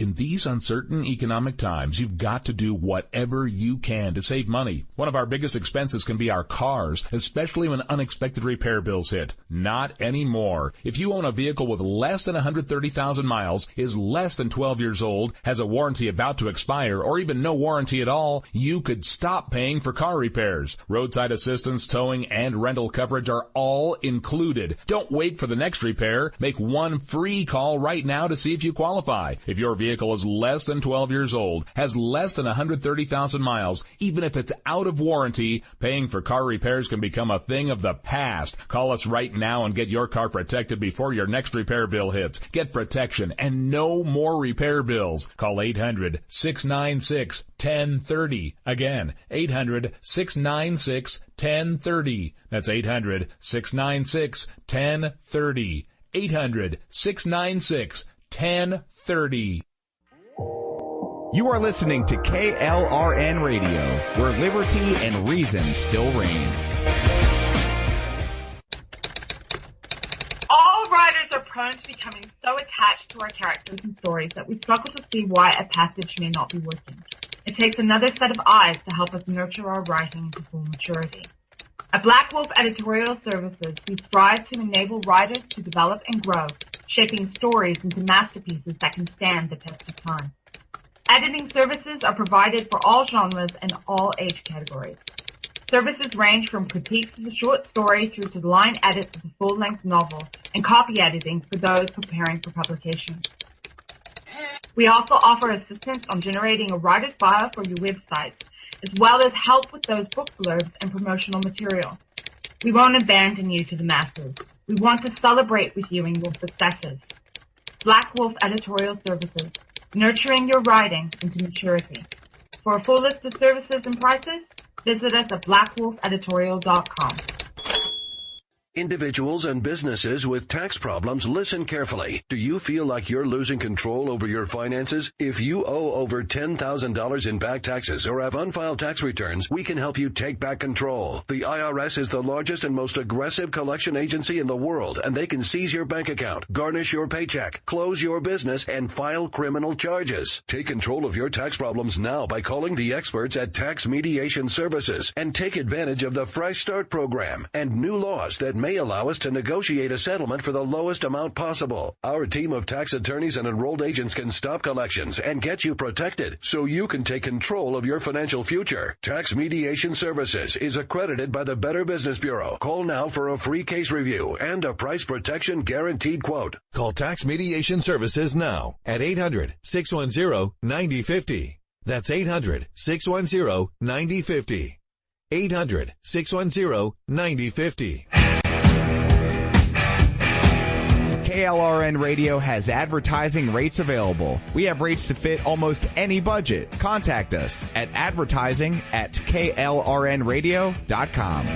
In these uncertain economic times, you've got to do whatever you can to save money. One of our biggest expenses can be our cars, especially when unexpected repair bills hit. Not anymore. If you own a vehicle with less than 130,000 miles, is less than 12 years old, has a warranty about to expire, or even no warranty at all, you could stop paying for car repairs. Roadside assistance, towing, and rental coverage are all included. Don't wait for the next repair. Make one free call right now to see if you qualify. If your vehicle is less than 12 years old, has less than 130,000 miles, even if it's out of warranty, paying for car repairs can become a thing of the past. Call us right now and get your car protected before your next repair bill hits. Get protection and no more repair bills. Call 800-696-1030. Again, 800-696-1030. That's 800-696-1030. 800-696-1030. You are listening to KLRN Radio, where liberty and reason still reign. All writers are prone to becoming so attached to our characters and stories that we struggle to see why a passage may not be working. It takes another set of eyes to help us nurture our writing to full maturity. At Black Wolf Editorial Services, we strive to enable writers to develop and grow, shaping stories into masterpieces that can stand the test of time. Editing services are provided for all genres and all age categories. Services range from critiques of the short story through to line edits of the full-length novel and copy editing for those preparing for publication. We also offer assistance on generating a writer's bio for your websites, as well as help with those book blurbs and promotional material. We won't abandon you to the masses. We want to celebrate with you in your successes. Black Wolf Editorial Services, nurturing your writing into maturity. For a full list of services and prices, visit us at blackwolfeditorial.com. Individuals and businesses with tax problems, listen carefully. Do you feel like you're losing control over your finances? If you owe over $10,000 in back taxes or have unfiled tax returns, we can help you take back control. The IRS is the largest and most aggressive collection agency in the world, and they can seize your bank account, garnish your paycheck, close your business, and file criminal charges. Take control of your tax problems now by calling the experts at Tax Mediation Services and take advantage of the Fresh Start program and new laws that may allow us to negotiate a settlement for the lowest amount possible. Our team of tax attorneys and enrolled agents can stop collections and get you protected so you can take control of your financial future. Tax Mediation Services is accredited by the Better Business Bureau. Call now for a free case review and a price protection guaranteed quote. Call Tax Mediation Services now at 800-610-9050. That's 800-610-9050. 800-610-9050. KLRN Radio has advertising rates available. We have rates to fit almost any budget. Contact us at advertising@klrnradio.com.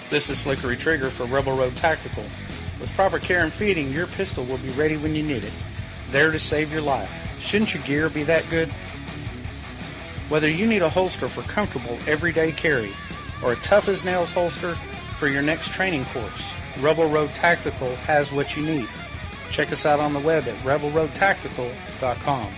This is Slickery Trigger for Rebel Road Tactical. With proper care and feeding, your pistol will be ready when you need it, there to save your life. Shouldn't your gear be that good? Whether you need a holster for comfortable everyday carry or a tough-as-nails holster for your next training course, Rebel Road Tactical has what you need. Check us out on the web at rebelroadtactical.com.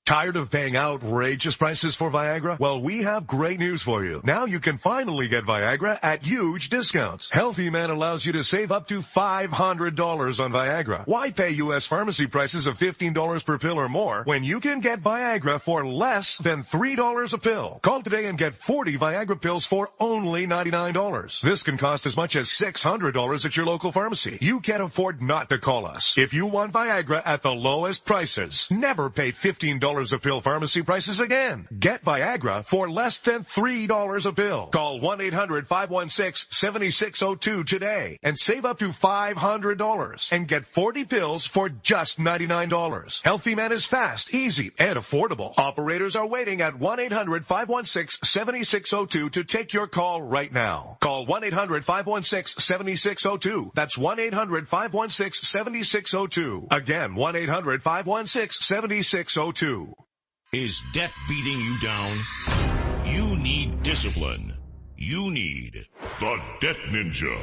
Tired of paying outrageous prices for Viagra? Well, we have great news for you. Now you can finally get Viagra at huge discounts. Healthy Man allows you to save up to $500 on Viagra. Why pay U.S. pharmacy prices of $15 per pill or more when you can get Viagra for less than $3 a pill? Call today and get 40 Viagra pills for only $99. This can cost as much as $600 at your local pharmacy. You can't afford not to call us. If you want Viagra at the lowest prices, never pay $15 $3 a pill pharmacy prices again. Get Viagra for less than $3 a pill. Call 1-800-516-7602 today and save up to $500 and get 40 pills for just $99. Healthy Man is fast, easy, and affordable. Operators are waiting at 1-800-516-7602 to take your call right now. Call 1-800-516-7602. That's 1-800-516-7602. Again, 1-800-516-7602. Is debt beating you down? You need discipline. You need the Debt Ninja.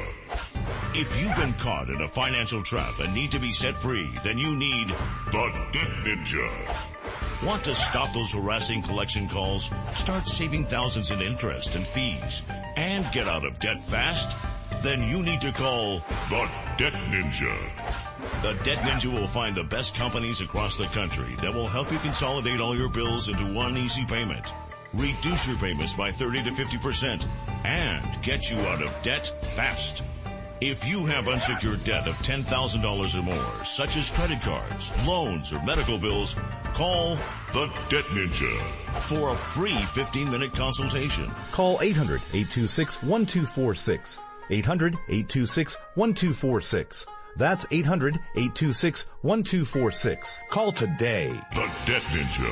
If you've been caught in a financial trap and need to be set free, then you need the Debt Ninja. Want to stop those harassing collection calls, start saving thousands in interest and fees, and get out of debt fast? Then you need to call the Debt Ninja. The Debt Ninja will find the best companies across the country that will help you consolidate all your bills into one easy payment, reduce your payments by 30 to 50%, and get you out of debt fast. If you have unsecured debt of $10,000 or more, such as credit cards, loans, or medical bills, call the Debt Ninja for a free 15-minute consultation. Call 800-826-1246. 800-826-1246. That's 800-826-1246. Call today. The Debt Ninja.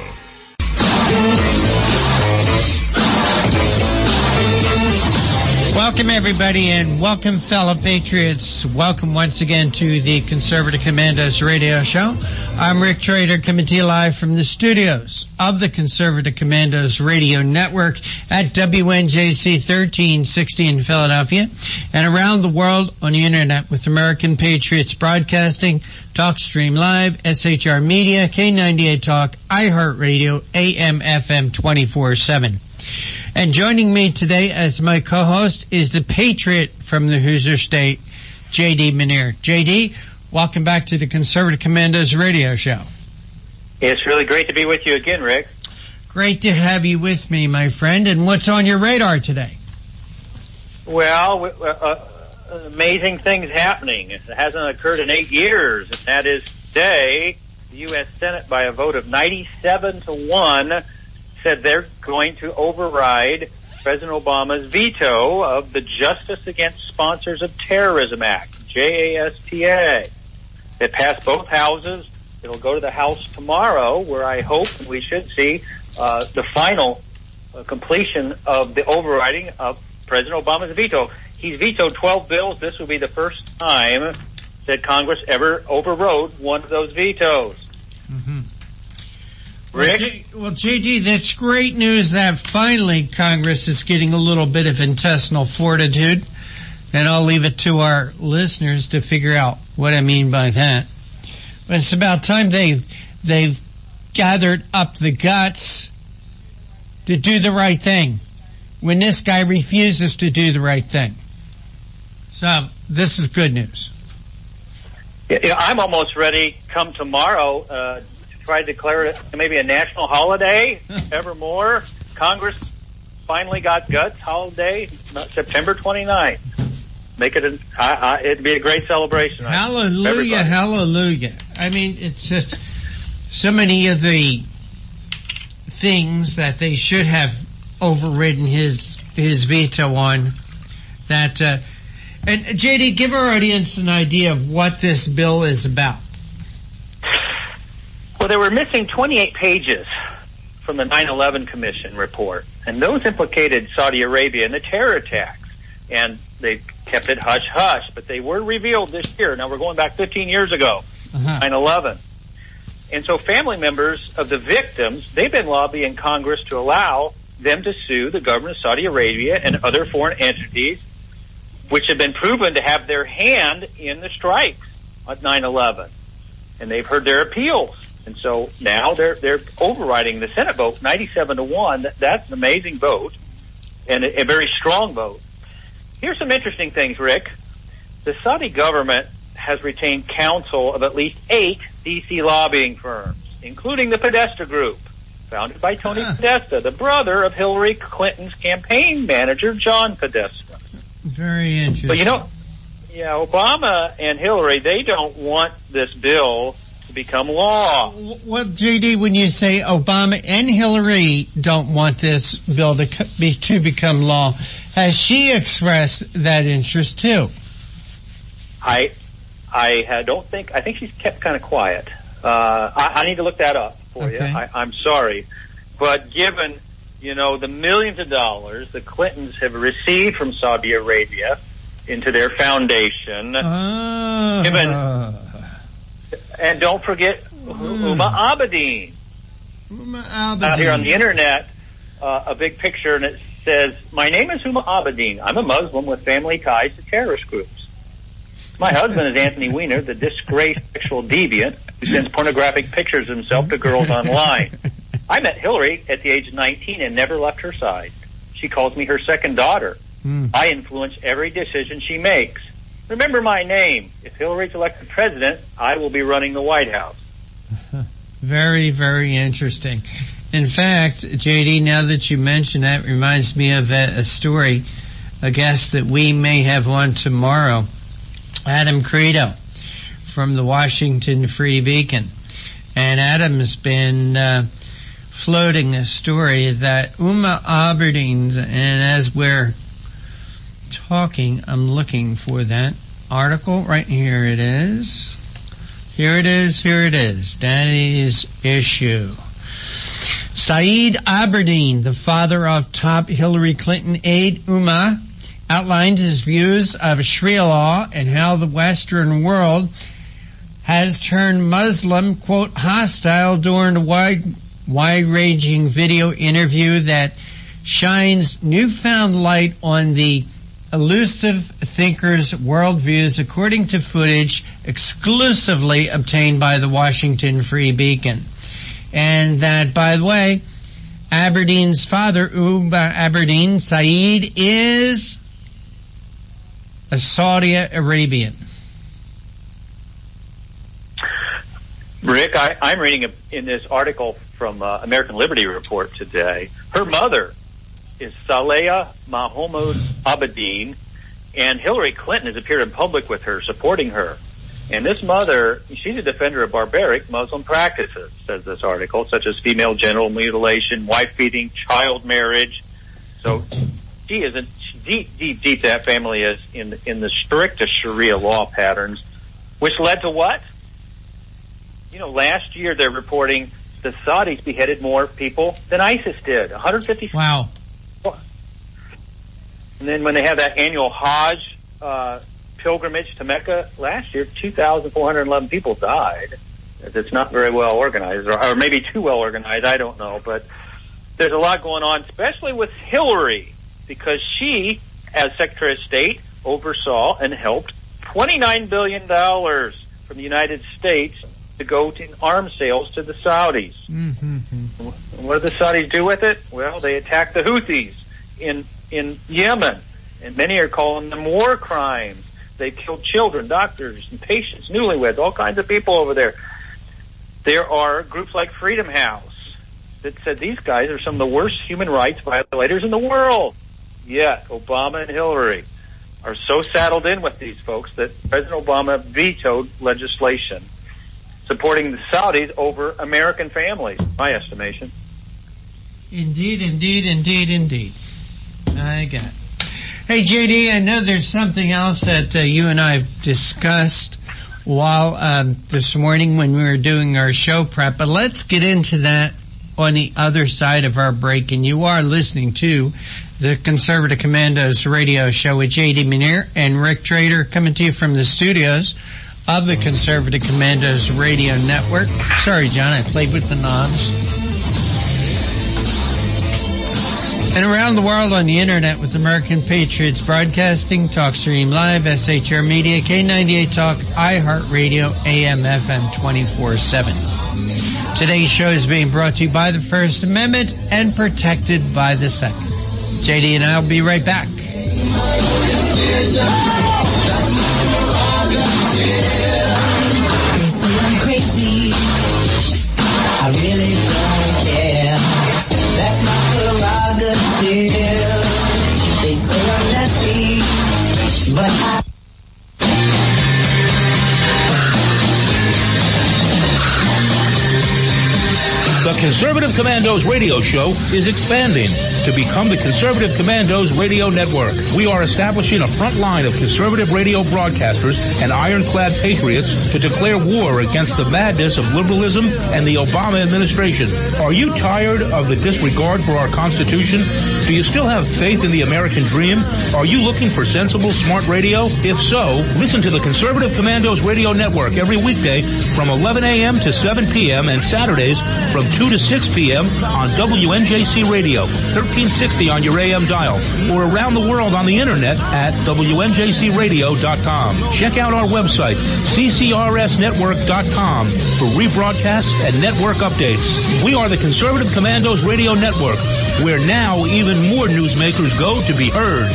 Welcome, everybody, and welcome, fellow patriots. Welcome once again to the Conservative Commandos radio show. I'm Rick Trader, coming to you live from the studios of the Conservative Commandos radio network at WNJC 1360 in Philadelphia and around the world on the internet with American Patriots Broadcasting, TalkStream Live, SHR Media, K98 Talk, iHeartRadio, AM, FM 24/7. And joining me today as my co-host is the Patriot from the Hoosier State, J.D. Manier. J.D., welcome back to the Conservative Commandos radio show. It's really great to be with you again, Rick. Great to have you with me, my friend. And what's on your radar today? Well, amazing things happening. It hasn't occurred in 8 years, and that is today, the U.S. Senate, by a vote of 97-1, said they're going to override President Obama's veto of the Justice Against Sponsors of Terrorism Act, JASTA. It passed both houses. It'll go to the House tomorrow, where I hope we should see the final completion of the overriding of President Obama's veto. He's vetoed 12 bills. This will be the first time that Congress ever overrode one of those vetoes. Mm-hmm. Rick? Well, J.D., that's great news that finally Congress is getting a little bit of intestinal fortitude, and I'll leave it to our listeners to figure out what I mean by that. But it's about time they've gathered up the guts to do the right thing when this guy refuses to do the right thing. So this is good news. Yeah, I'm almost ready come tomorrow try to declare it maybe a national holiday, evermore. Congress finally got guts holiday, September 29th. Make it it'd be a great celebration. Hallelujah, hallelujah. I mean, it's just so many of the things that they should have overridden his veto on that, and JD, give our audience an idea of what this bill is about. Well, they were missing 28 pages from the 9/11 Commission report, and those implicated Saudi Arabia in the terror attacks, and they kept it hush-hush, but they were revealed this year. Now, we're going back 15 years ago, 9/11. And so family members of the victims, they've been lobbying Congress to allow them to sue the government of Saudi Arabia and other foreign entities, which have been proven to have their hand in the strikes on 9/11. And they've heard their appeals. And so now they're overriding the Senate vote, 97-1. That's an amazing vote and a very strong vote. Here's some interesting things, Rick. The Saudi government has retained counsel of at least 8 D.C. lobbying firms, including the Podesta Group, founded by Tony Podesta, the brother of Hillary Clinton's campaign manager, John Podesta. Very interesting. But Obama and Hillary, they don't want this bill to become law. Well, JD, when you say Obama and Hillary don't want this bill to become law, has she expressed that interest too? I think she's kept kind of quiet. I need to look that up for you. I'm sorry. But given, the millions of dollars the Clintons have received from Saudi Arabia into their foundation, and don't forget Huma Abedin. Out here on the internet, a big picture, and it says, "My name is Huma Abedin. I'm a Muslim with family ties to terrorist groups. My husband is Anthony Weiner, the disgraced sexual deviant who sends pornographic pictures of himself to girls online. I met Hillary at the age of 19 and never left her side. She calls me her second daughter. I influence every decision she makes. Remember my name. If Hillary's elected president, I will be running the White House." Very, very interesting. In fact, JD, now that you mention that, reminds me of a story, a guest that we may have on tomorrow, Adam Credo from the Washington Free Beacon. And Adam's been floating a story that Huma Abedin, and as we're talking, I'm looking for that article. Right here it is. Here it is. Daddy's issue. Saeed Abedin, the father of top Hillary Clinton aide Huma, outlined his views of Sharia law and how the Western world has turned Muslim, quote, hostile during a wide-ranging video interview that shines newfound light on the elusive thinker's worldviews, according to footage exclusively obtained by the Washington Free Beacon. And that, by the way, Aberdeen's father, Huma Abedin, Saeed, is a Saudi Arabian. Rick, I'm reading in this article from American Liberty Report today. Her mother is Saleha Mahmoud Abedin, and Hillary Clinton has appeared in public with her, supporting her. And this mother, she's a defender of barbaric Muslim practices, says this article, such as female genital mutilation, wife-beating, child marriage. So she is deep that family is in the strictest Sharia law patterns, which led to what? Last year they're reporting the Saudis beheaded more people than ISIS did, 150. Wow. And then when they have that annual Hajj pilgrimage to Mecca last year, 2,411 people died. It's not very well organized, or maybe too well organized, I don't know. But there's a lot going on, especially with Hillary, because she, as Secretary of State, oversaw and helped $29 billion from the United States to go to arms sales to the Saudis. Mm-hmm. What do the Saudis do with it? Well, they attack the Houthis in Yemen, and many are calling them war crimes. They've killed children, doctors, and patients, newlyweds, all kinds of people over there. There are groups like Freedom House that said these guys are some of the worst human rights violators in the world. Yet Obama and Hillary are so saddled in with these folks that President Obama vetoed legislation supporting the Saudis over American families, my estimation. Indeed. I got it. Hey, JD, I know there's something else that you and I have discussed while this morning when we were doing our show prep, but let's get into that on the other side of our break. And you are listening to the Conservative Commandos radio show with JD Munir and Rick Trader, coming to you from the studios of the Conservative Commandos radio network. Sorry, John, I played with the knobs. And around the world on the internet with American Patriots Broadcasting, TalkStream Live, SHR Media, K98 Talk, iHeartRadio, AM, FM 24/7. Today's show is being brought to you by the First Amendment and protected by the Second. JD and I will be right back. They say I'm crazy, I really don't care. That's my prerogative. They say I'm nasty, but Conservative Commandos radio show is expanding to become the Conservative Commandos radio network. We are establishing a front line of conservative radio broadcasters and ironclad patriots to declare war against the madness of liberalism and the Obama administration. Are you tired of the disregard for our Constitution? Do you still have faith in the American dream? Are you looking for sensible, smart radio? If so, listen to the Conservative Commandos radio network every weekday from 11 a.m. to 7 p.m. and Saturdays from 2 to 6 p.m. on WNJC Radio, 1360 on your AM dial, or around the world on the internet at WNJCradio.com. Check out our website, CCRSnetwork.com, for rebroadcasts and network updates. We are the Conservative Commandos Radio Network, where now even more newsmakers go to be heard.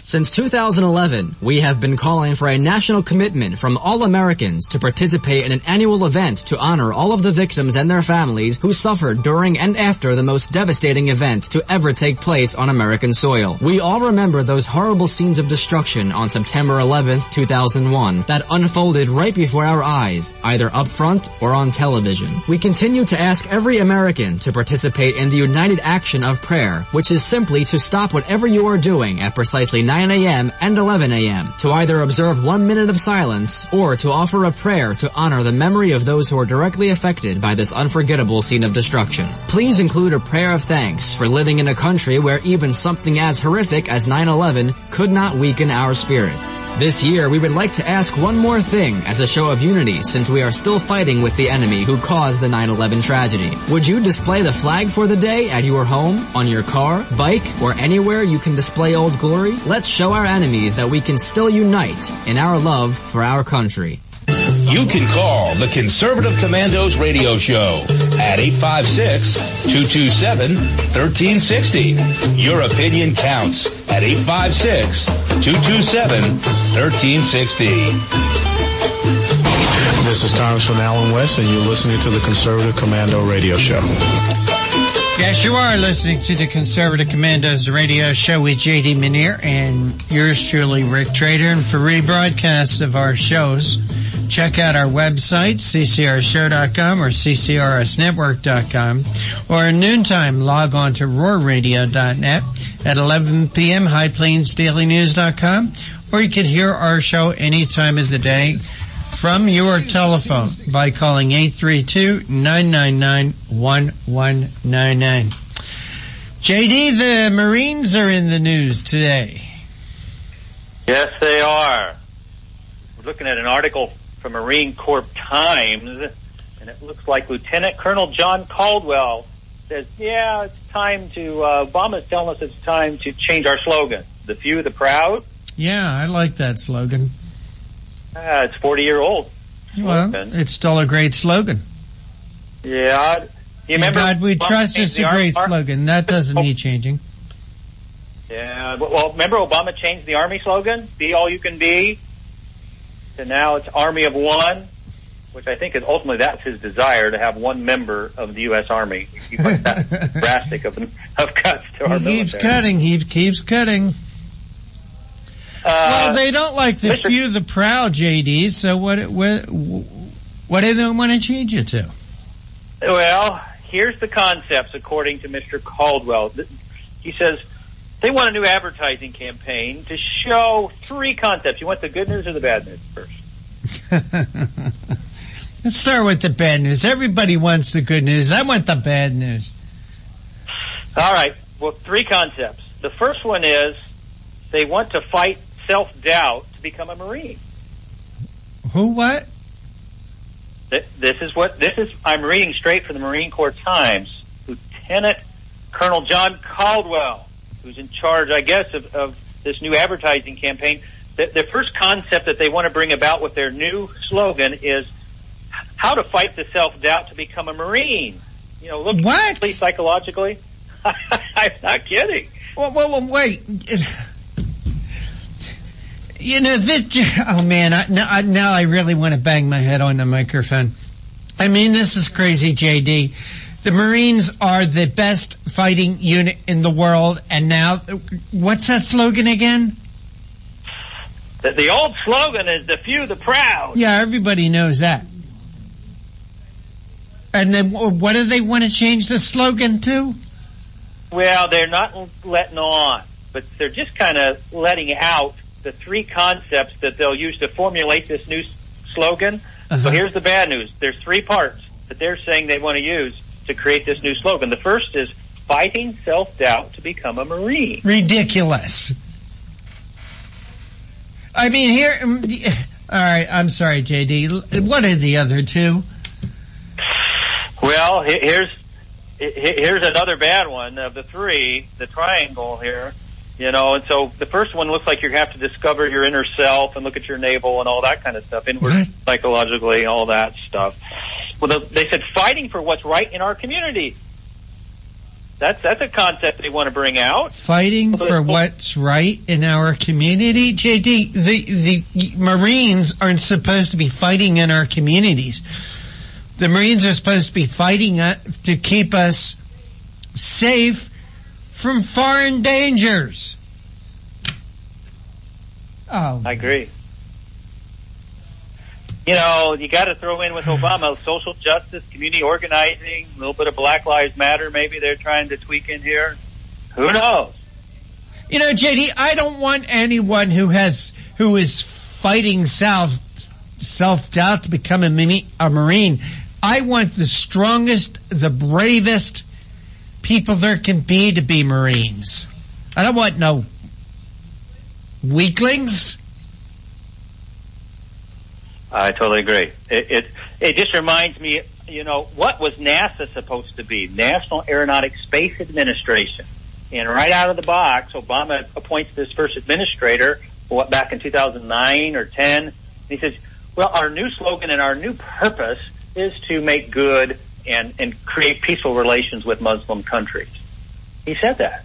Since 2011, we have been calling for a national commitment from all Americans to participate in an annual event to honor all of the victims and their families who suffered during and after the most devastating event to ever take place on American soil. We all remember those horrible scenes of destruction on September 11th, 2001 that unfolded right before our eyes, either up front or on television. We continue to ask every American to participate in the united action of prayer, which is simply to stop whatever you are doing at precisely 9 a.m. and 11 a.m. to either observe 1 minute of silence or to offer a prayer to honor the memory of those who are directly affected by this unforgettable scene of destruction. Please include a prayer of thanks for living in a country where even something as horrific as 9/11 could not weaken our spirit. This year, we would like to ask one more thing as a show of unity since we are still fighting with the enemy who caused the 9/11 tragedy. Would you display the flag for the day at your home, on your car, bike, or anywhere you can display Old Glory? Let's show our enemies that we can still unite in our love for our country. You can call the Conservative Commandos radio show at 856-227-1360. Your opinion counts at 856-227-1360. This is Congressman Alan West, and you're listening to the Conservative Commando radio show. Yes, you are listening to the Conservative Commandos radio show with J.D. Minear and yours truly, Rick Trader. And for rebroadcasts of our shows, check out our website, ccrshow.com or ccrsnetwork.com, or at noontime, log on to roarradio.net at 11 p.m., highplainsdailynews.com, or you can hear our show any time of the day from your telephone by calling 832-999-1199. JD, the Marines are in the news today. Yes, they are. We're looking at an article from Marine Corps Times, and it looks like Lieutenant Colonel John Caldwell says, yeah, it's time to, Obama's telling us it's time to change our slogan. The few, the proud. Yeah, I like that slogan. It's 40-year-old. Well, it's still a great slogan. Yeah. You remember? God, we trust is a great slogan. That doesn't need changing. Yeah. Well, remember Obama changed the Army slogan? Be all you can be. And now it's Army of One, which I think is ultimately that's his desire, to have one member of the U.S. Army. He puts that drastic of cuts to our military. He keeps cutting. Well, they don't like the few, the proud, JD, so what do they want to change it to? Well, here's the concepts, according to Mr. Caldwell. He says they want a new advertising campaign to show three concepts. You want the good news or the bad news first? Let's start with the bad news. Everybody wants the good news. I want the bad news. All right. Well, three concepts. The first one is they want to fight self-doubt to become a Marine. Who, what? I'm reading straight from the Marine Corps Times. Lieutenant Colonel John Caldwell, who's in charge, I guess, of this new advertising campaign. The first concept that they want to bring about with their new slogan is how to fight the self-doubt to become a Marine. You know, look psychologically. I'm not kidding. Well, wait. You know, oh man, now I really want to bang my head on the microphone. I mean, this is crazy, JD. The Marines are the best fighting unit in the world, and now, what's that slogan again? The old slogan is the few, the proud. Yeah, everybody knows that. And then what do they want to change the slogan to? Well, they're not letting on, but they're just kind of letting out the 3 concepts that they'll use to formulate this new slogan. So here's the bad news. There's 3 parts that they're saying they want to use to create this new slogan. The first is fighting self-doubt to become a Marine. Ridiculous. I mean, here... All right, I'm sorry, JD. What are the other 2? Well, here's another bad one of the 3, the triangle here. You know, and so the first one looks like you have to discover your inner self and look at your navel and all that kind of stuff, inward psychologically, all that stuff. Well, they said fighting for what's right in our community. That's a concept they want to bring out. Fighting for what's right in our community? JD, the Marines aren't supposed to be fighting in our communities. The Marines are supposed to be fighting to keep us safe from foreign dangers. Oh, I agree. You know, you got to throw in with Obama social justice, community organizing, a little bit of Black Lives Matter. Maybe they're trying to tweak in here. Who knows? You know, JD, I don't want anyone who is fighting self-doubt to become a Marine. I want the strongest, the bravest people there can be to be Marines. I don't want no weaklings. I totally agree. It just reminds me, you know, what was NASA supposed to be? National Aeronautics Space Administration. And right out of the box, Obama appoints this first administrator, back in 2009 or 10. And he says, well, our new slogan and our new purpose is to make good and create peaceful relations with Muslim countries. He said that.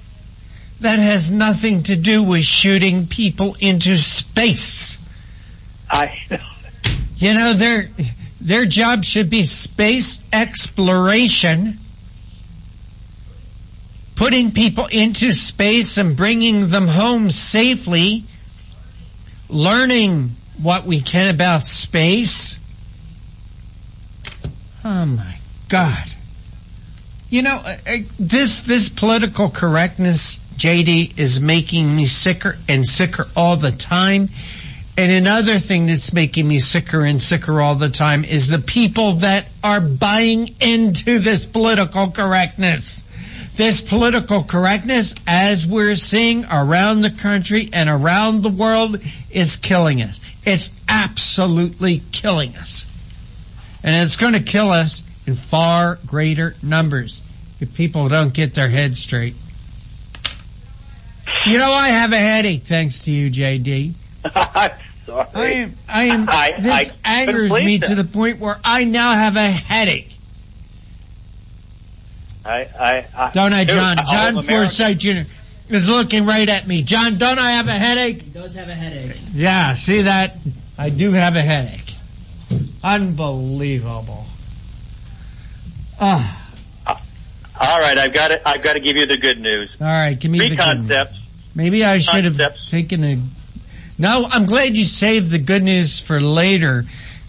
That has nothing to do with shooting people into space. I know. You know, their job should be space exploration, putting people into space and bringing them home safely, learning what we can about space. Oh my God. You know, this political correctness, JD, is making me sicker and sicker all the time. And another thing that's making me sicker and sicker all the time is the people that are buying into this political correctness. This political correctness, as we're seeing around the country and around the world, is killing us. It's absolutely killing us. And it's going to kill us in far greater numbers if people don't get their heads straight. You know, I have a headache thanks to you, JD. Sorry. This angers me to the point where I now have a headache. Don't I, John? John Forsythe Jr. is looking right at me. John, don't I have a headache? He does have a headache. Yeah, see that? I do have a headache. Unbelievable. All right, I've got to give you the good news. All right, give me the good news. Maybe I should have taken a... No, I'm glad you saved the good news for later,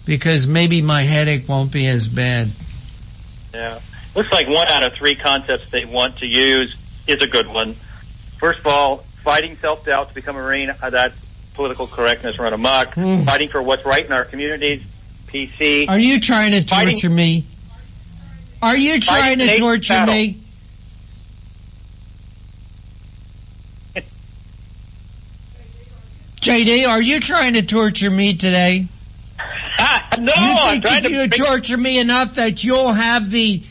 because maybe my headache won't be as bad. Yeah. Looks like 1 out of 3 concepts they want to use is a good one. First of all, fighting self-doubt to become a Marine, that's political correctness run amok. Fighting for what's right in our communities, PC. Are you trying to torture me? Are you trying to torture me? JD, are you trying to torture me today? No, I'm trying to... You torture me enough that you'll have the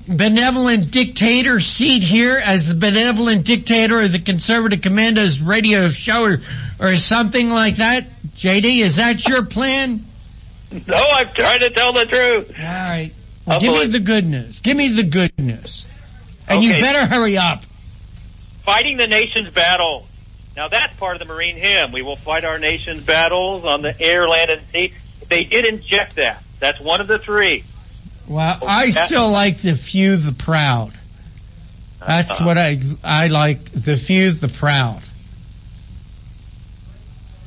benevolent dictator seat here as the benevolent dictator of the Conservative Commandos radio show or something like that? JD, is that your plan? No, I'm trying to tell the truth. All right. Well, give me the good news. Give me the good news. And you better hurry up. Fighting the nation's battle. Now, that's part of the Marine hymn. We will fight our nation's battles on the air, land, and sea. They did inject that. That's one of the 3. Well, I still like the few, the proud. That's what I like, the few, the proud.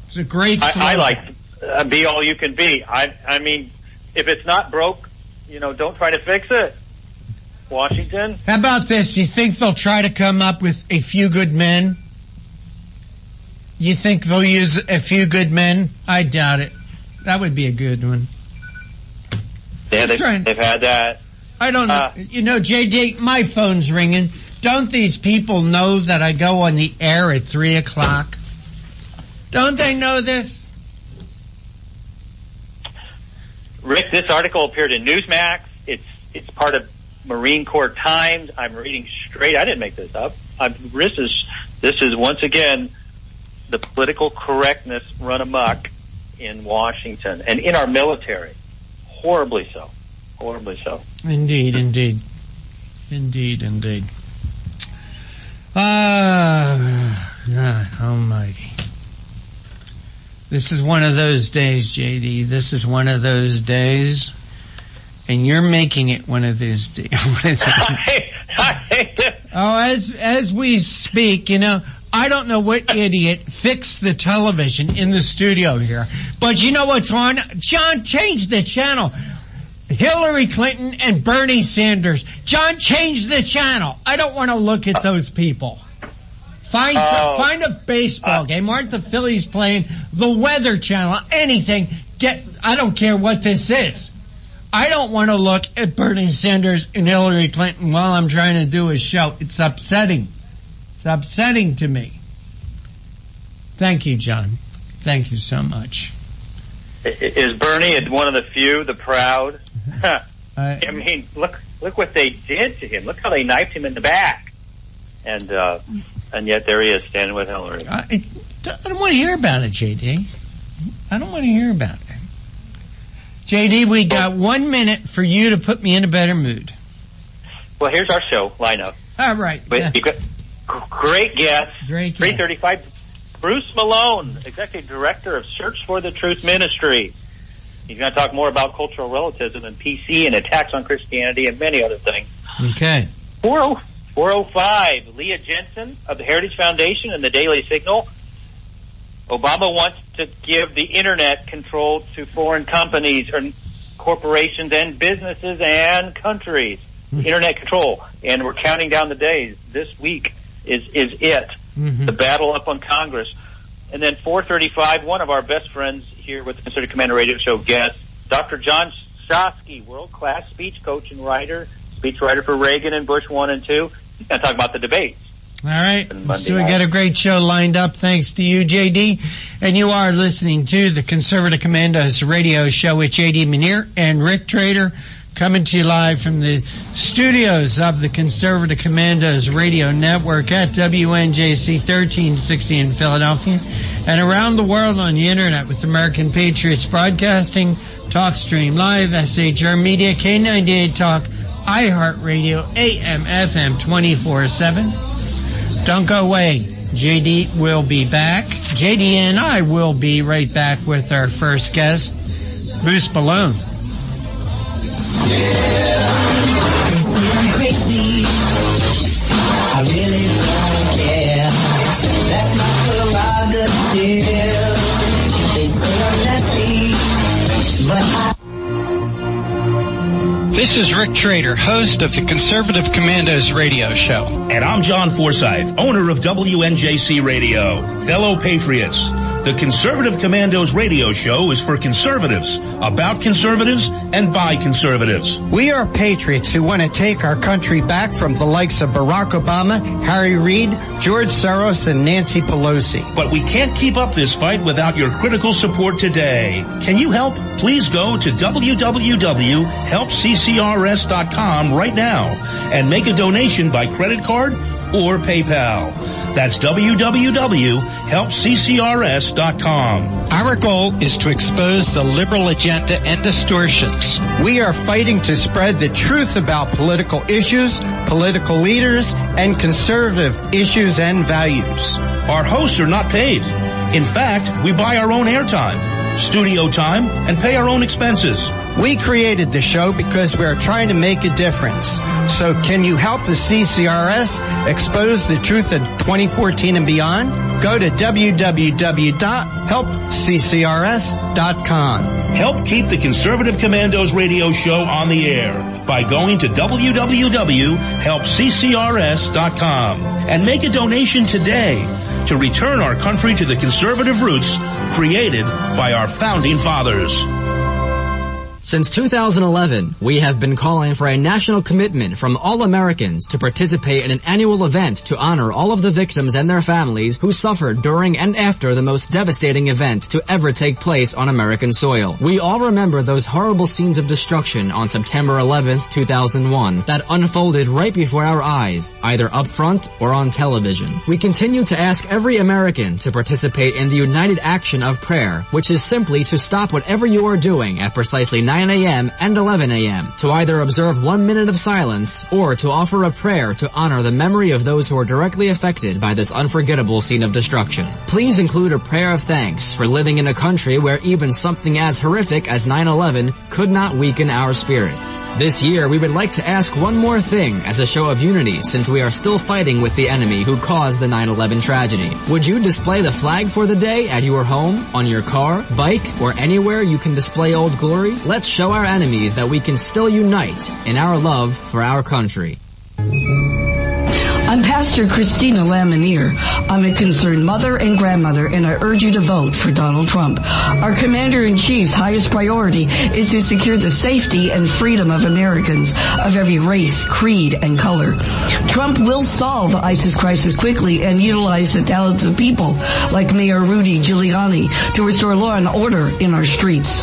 It's a great slogan. I like be all you can be. I mean, if it's not broke, don't try to fix it. Washington. How about this? You think they'll try to come up with a few good men? You think they'll use a few good men? I doubt it. That would be a good one. Yeah, they've had that. I don't know. JD, my phone's ringing. Don't these people know that I go on the air at 3 o'clock? Don't they know this? Rick, this article appeared in Newsmax. It's part of Marine Corps Times. I'm reading straight. I didn't make this up. This is once again the political correctness run amok in Washington and in our military. Horribly so. Horribly so. Indeed. God almighty. This is one of those days, JD. This is one of those days. And you're making it one of those days. As we speak, I don't know what idiot fixed the television in the studio here. But you know what's on? John, change the channel. Hillary Clinton and Bernie Sanders. John, change the channel. I don't want to look at those people. Find a baseball game. Aren't the Phillies playing? The Weather Channel. Anything. I don't care what this is. I don't want to look at Bernie Sanders and Hillary Clinton while I'm trying to do a show. It's upsetting. It's upsetting to me. Thank you, John. Thank you so much. Is Bernie one of the few, the proud? I mean, look what they did to him. Look how they knifed him in the back. And yet there he is standing with Hillary. I don't want to hear about it, JD. I don't want to hear about it. JD, we got 1 minute for you to put me in a better mood. Well, here's our show lineup. All right. But you've got great guests. 3:35, Bruce Malone, Executive Director of Search for the Truth Ministry. He's going to talk more about cultural relativism and PC and attacks on Christianity and many other things. Okay. 4:05, Leah Jensen of the Heritage Foundation and the Daily Signal. Obama wants to give the internet control to foreign companies or corporations and businesses and countries. Internet control. And we're counting down the days. This week is it. The battle up on Congress. And then 4:35, one of our best friends here with the Conservative Commando Radio Show guest, Dr. John Shosky, world-class speech coach and writer, speechwriter for Reagan and Bush 1 and 2. He's going to talk about the debates. All right. So we got a great show lined up thanks to you, JD. And you are listening to the Conservative Commandos Radio Show with JD Muneer and Rick Trader, coming to you live from the studios of the Conservative Commandos Radio Network at WNJC 1360 in Philadelphia and around the world on the internet with American Patriots Broadcasting, TalkStream Live, SHR Media, K98 Talk, iHeartRadio, AM, FM 24/7. Don't go away. JD will be back. JD and I will be right back with our first guest, Bruce Malone. They say I'm crazy. I really don't care. That's my prerogative. They say I'm nasty, but This is Rick Trader, host of the Conservative Commandos Radio Show. And I'm John Forsyth, owner of WNJC Radio. Fellow patriots, the Conservative Commandos Radio Show is for conservatives, about conservatives, and by conservatives. We are patriots who want to take our country back from the likes of Barack Obama, Harry Reid, George Soros, and Nancy Pelosi. But we can't keep up this fight without your critical support today. Can you help? Please go to www.helpccrs.com right now and make a donation by credit card or PayPal. That's www.helpccrs.com. Our goal is to expose the liberal agenda and distortions. We are fighting to spread the truth about political issues, political leaders, and conservative issues and values. Our hosts are not paid. In fact, we buy our own airtime, studio time, and pay our own expenses. We created the show because we are trying to make a difference. So can you help the CCRS expose the truth in 2014 and beyond? Go to www.helpccrs.com. Help keep the Conservative Commandos radio show on the air by going to www.helpccrs.com and make a donation today to return our country to the conservative roots created by our founding fathers. Since 2011, we have been calling for a national commitment from all Americans to participate in an annual event to honor all of the victims and their families who suffered during and after the most devastating event to ever take place on American soil. We all remember those horrible scenes of destruction on September 11th, 2001 that unfolded right before our eyes, either up front or on television. We continue to ask every American to participate in the united action of prayer, which is simply to stop whatever you are doing at precisely 9 a.m. and 11 a.m. to either observe 1 minute of silence or to offer a prayer to honor the memory of those who are directly affected by this unforgettable scene of destruction. Please include a prayer of thanks for living in a country where even something as horrific as 9/11 could not weaken our spirit. This year, we would like to ask one more thing as a show of unity since we are still fighting with the enemy who caused the 9/11 tragedy. Would you display the flag for the day at your home, on your car, bike, or anywhere you can display Old Glory? Let's show our enemies that we can still unite in our love for our country. I'm Pastor Christina Lamanier. I'm a concerned mother and grandmother, and I urge you to vote for Donald Trump. Our Commander-in-Chief's highest priority is to secure the safety and freedom of Americans of every race, creed, and color. Trump will solve the ISIS crisis quickly and utilize the talents of people like Mayor Rudy Giuliani to restore law and order in our streets.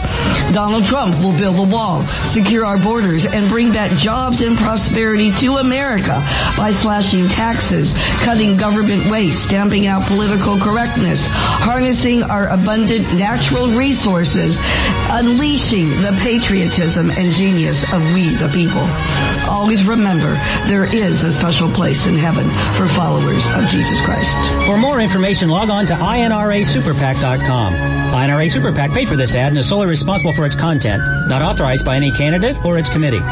Donald Trump will build the wall, secure our borders, and bring back jobs and prosperity to America by slashing taxes, cutting government waste, stamping out political correctness, harnessing our abundant natural resources, unleashing the patriotism and genius of we the people. Always remember, there is a special place in heaven for followers of Jesus Christ. For more information, log on to INRASuperPAC.com. INRA Super PAC paid for this ad and is solely responsible for its content, not authorized by any candidate or its committee.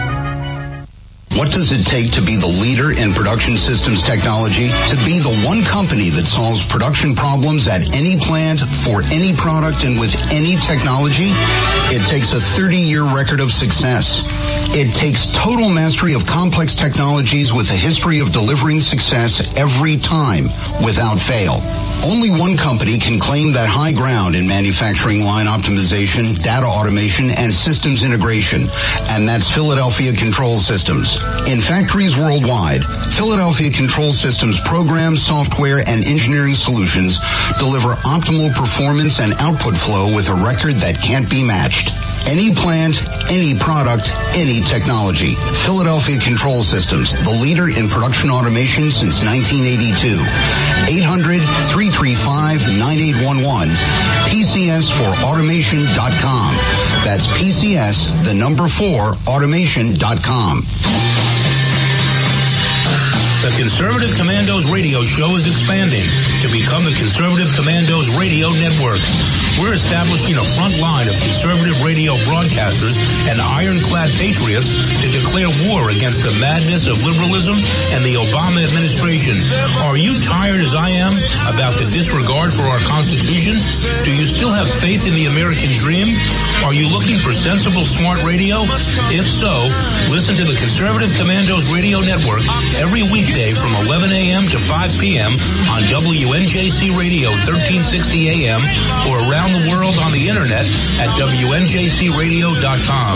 What does it take to be the leader in production systems technology? To be the one company that solves production problems at any plant, for any product, and with any technology? It takes a 30-year record of success. It takes total mastery of complex technologies with a history of delivering success every time, without fail. Only one company can claim that high ground in manufacturing line optimization, data automation, and systems integration, and that's Philadelphia Control Systems. In factories worldwide, Philadelphia Control Systems programs, software, and engineering solutions deliver optimal performance and output flow with a record that can't be matched. Any plant, any product, any technology. Philadelphia Control Systems, the leader in production automation since 1982. 800-335-9811. PCS4automation.com. That's PCS, the number 4, automation.com. The Conservative Commandos radio show is expanding to become the Conservative Commandos radio network. We're establishing a front line of conservative radio broadcasters and ironclad patriots to declare war against the madness of liberalism and the Obama administration. Are you tired as I am about the disregard for our Constitution? Do you still have faith in the American dream? Are you looking for sensible, smart radio? If so, listen to the Conservative Commandos radio network every weekday from 11 a.m. to 5 p.m. on WNJC Radio 1360 a.m. or around the world on the internet at WNJCradio.com.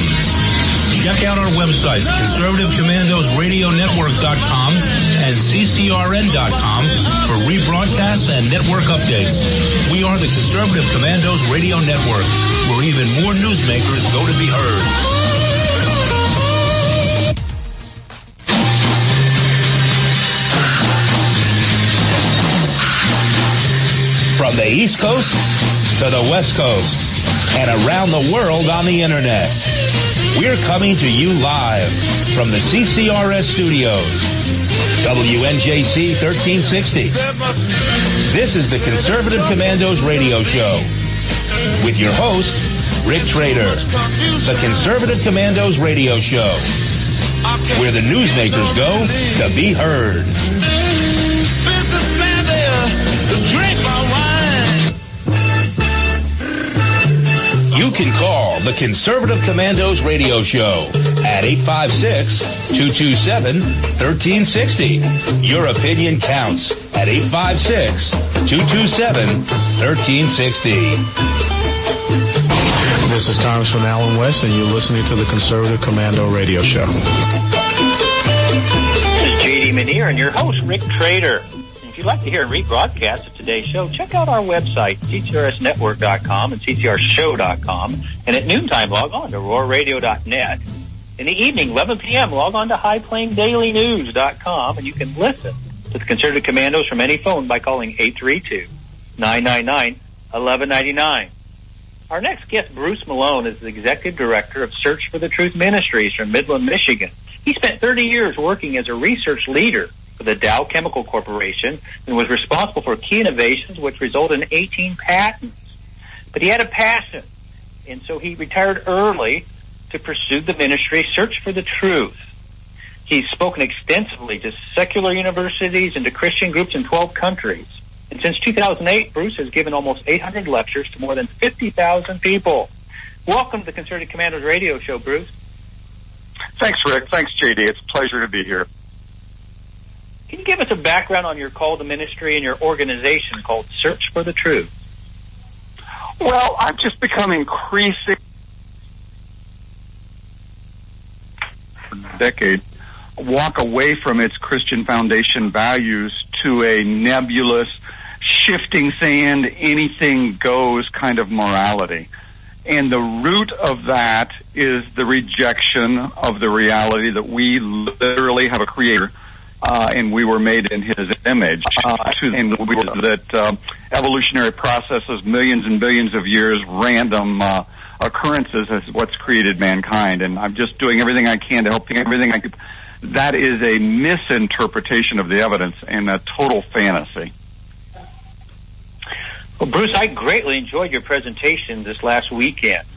Check out our websites, ConservativeCommandosRadioNetwork.com and CCRN.com for rebroadcasts and network updates. We are the Conservative Commandos Radio Network, where even more newsmakers go to be heard. From the East Coast to the West Coast and around the world on the internet, we're coming to you live from the CCRS studios, WNJC 1360. This is the Conservative Commandos radio show with your host, Rick Trader. The Conservative Commandos radio show, where the newsmakers go to be heard. You can call the Conservative Commandos radio show at 856-227-1360. Your opinion counts at 856-227-1360. This is Congressman Alan West, and you're listening to the Conservative Commando radio show. This is J.D. Manier and your host, Rick Trader. If you'd like to hear a rebroadcast of today's show, check out our website, ccrsnetwork.com and ccrshow.com. And at noontime, log on to roarradio.net. In the evening, 11 p.m., log on to highplaindailynews.com, and you can listen to the Conservative Commandos from any phone by calling 832-999-1199. Our next guest, Bruce Malone, is the Executive Director of Search for the Truth Ministries from Midland, Michigan. He spent 30 years working as a research leader for the Dow Chemical Corporation and was responsible for key innovations which resulted in 18 patents. But he had a passion, and so he retired early to pursue the ministry Search for the Truth. He's spoken extensively to secular universities and to Christian groups in 12 countries. And since 2008, Bruce has given almost 800 lectures to more than 50,000 people. Welcome to the Conservative Commandos radio show, Bruce. Thanks, Rick. Thanks, JD. It's a pleasure to be here. Can you give us a background on your call to ministry and your organization called Search for the Truth? Well, I've just become increasing decade walk away from its Christian foundation values to a nebulous, shifting sand, anything goes kind of morality. And the root of that is the rejection of the reality that we literally have a creator, and we were made in his image. That evolutionary processes, millions and billions of years, random occurrences is what's created mankind. And I'm just doing everything I can to help everything I can. That is a misinterpretation of the evidence and a total fantasy. Well, Bruce, I greatly enjoyed your presentation this last weekend.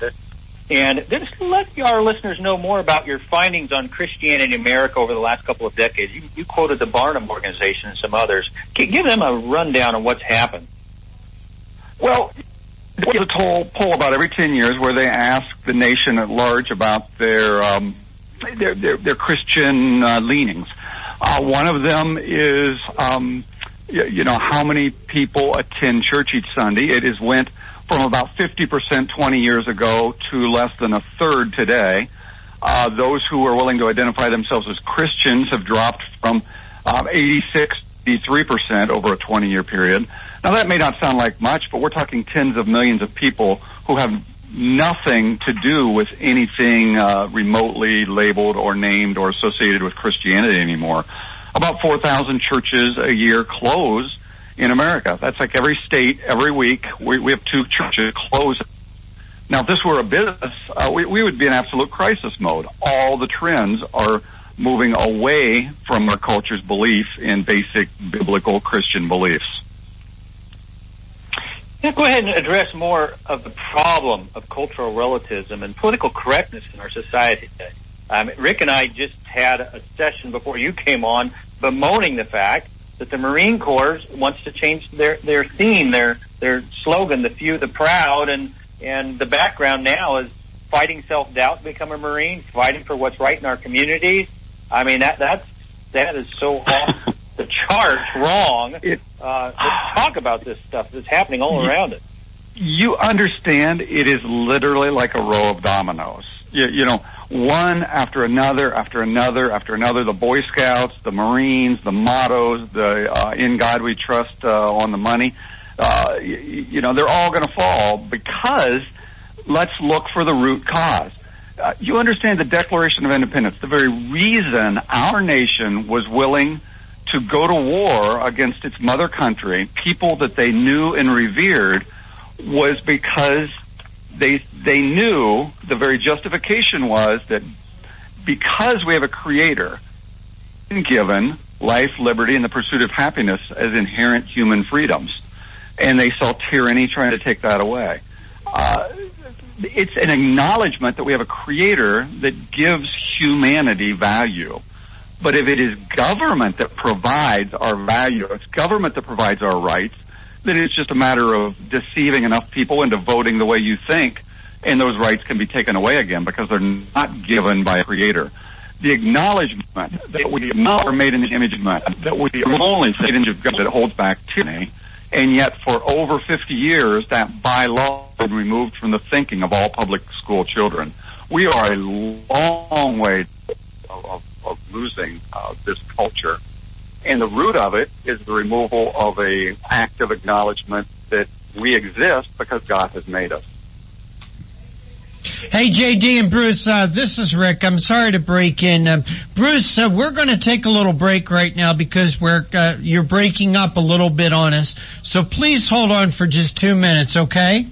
And just let our listeners know more about your findings on Christianity in America over the last couple of decades. You quoted the Barnum Organization and some others. Give them a rundown on what's happened. Well, there's a poll about every 10 years where they ask the nation at large about their Christian leanings. One of them is, how many people attend church each Sunday. It has went from about 50% 20 years ago to less than a third today. Those who are willing to identify themselves as Christians have dropped from 83% over a 20-year period. Now, that may not sound like much, but we're talking tens of millions of people who have nothing to do with anything remotely labeled or named or associated with Christianity anymore. About 4,000 churches a year close in America. That's like every state, every week. We have 2 churches closing. Now, if this were a business, we would be in absolute crisis mode. All the trends are moving away from our culture's belief in basic biblical Christian beliefs. Yeah, go ahead and address more of the problem of cultural relativism and political correctness in our society today. Rick and I just had a session before you came on bemoaning the fact that the Marine Corps wants to change their theme, their slogan, the few, the proud, and the background now is fighting self-doubt to become a Marine, fighting for what's right in our communities. I mean, that is so off the charts wrong. Let's talk about this stuff that's happening all around us. You understand it is literally like a row of dominoes. You know, one after another, after another, after another. The Boy Scouts, the Marines, the mottos, the In God We Trust on the money. They're all going to fall because let's look for the root cause. You understand the Declaration of Independence, the very reason our nation was willing to go to war against its mother country, people that they knew and revered, was because they knew the very justification was that because we have a creator given life, liberty, and the pursuit of happiness as inherent human freedoms, and they saw tyranny trying to take that away. it's an acknowledgement that we have a creator that gives humanity value. But if it is government that provides our value, it's government that provides our rights, then it's just a matter of deceiving enough people into voting the way you think, and those rights can be taken away again because they're not given by a creator. The acknowledgement that we are made in the image of God, that we are only the image of God that holds back tyranny, and yet for over 50 years, that by law has been removed from the thinking of all public school children. We are a long way of losing this culture. And the root of it is the removal of a active acknowledgement that we exist because God has made us. Hey, JD and Bruce, this is Rick. I'm sorry to break in. Bruce, we're going to take a little break right now because you're breaking up a little bit on us. So please hold on for just 2 minutes, okay?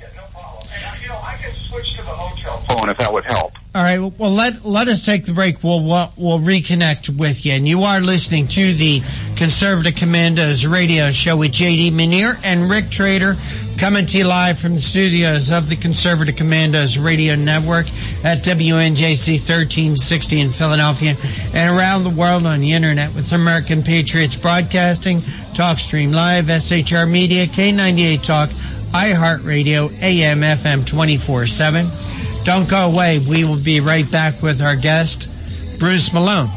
Yeah, no problem. And, I can switch to the hotel phone if that would help. All right. Well, let us take the break. We'll reconnect with you. And you are listening to the Conservative Commandos radio show with JD Manier and Rick Trader, coming to you live from the studios of the Conservative Commandos radio network at WNJC 1360 in Philadelphia and around the world on the internet with American Patriots Broadcasting, TalkStream Live, SHR Media, K98 Talk, iHeartRadio, AM, FM 24/7. Don't go away. We will be right back with our guest, Bruce Malone. They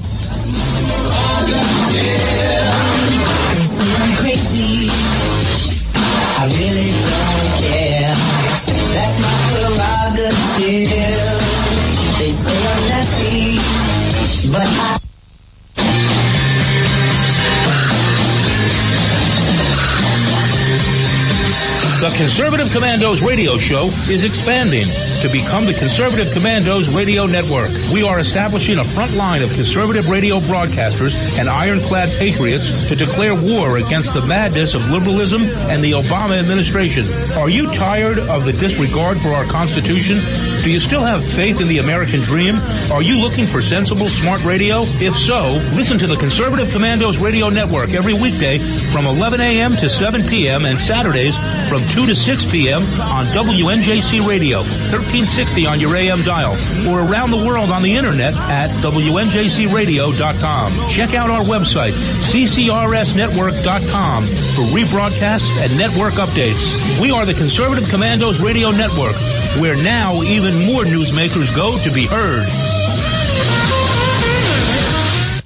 say I'm crazy. I really don't care. That's my prerogative. They say I'm nasty, but I... The Conservative Commandos radio show is expanding to become the Conservative Commandos radio network. We are establishing a front line of conservative radio broadcasters and ironclad patriots to declare war against the madness of liberalism and the Obama administration. Are you tired of the disregard for our Constitution? Do you still have faith in the American dream? Are you looking for sensible, smart radio? If so, listen to the Conservative Commandos radio network every weekday from 11 a.m. to 7 p.m. and Saturdays from 2 to 6 p.m. on WNJC Radio, 1360 on your AM dial, or around the world on the internet at WNJCradio.com. Check out our website, CCRSnetwork.com, for rebroadcasts and network updates. We are the Conservative Commandos Radio Network, where now even more newsmakers go to be heard.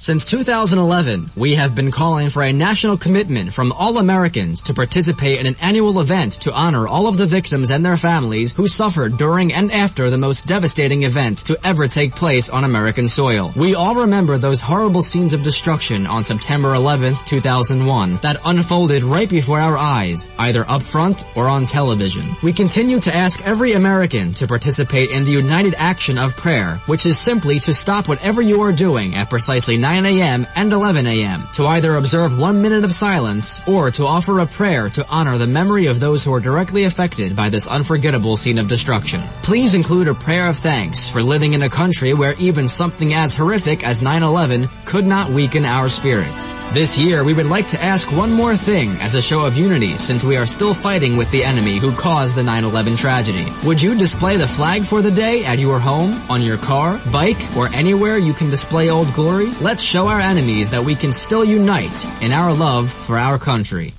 Since 2011, we have been calling for a national commitment from all Americans to participate in an annual event to honor all of the victims and their families who suffered during and after the most devastating event to ever take place on American soil. We all remember those horrible scenes of destruction on September 11th, 2001 that unfolded right before our eyes, either up front or on television. We continue to ask every American to participate in the united action of prayer, which is simply to stop whatever you are doing at precisely 9 a.m. and 11 a.m. to either observe 1 minute of silence or to offer a prayer to honor the memory of those who are directly affected by this unforgettable scene of destruction. Please include a prayer of thanks for living in a country where even something as horrific as 9/11 could not weaken our spirit. This year, we would like to ask one more thing as a show of unity since we are still fighting with the enemy who caused the 9/11 tragedy. Would you display the flag for the day at your home, on your car, bike, or anywhere you can display Old Glory? Let's show our enemies that we can still unite in our love for our country.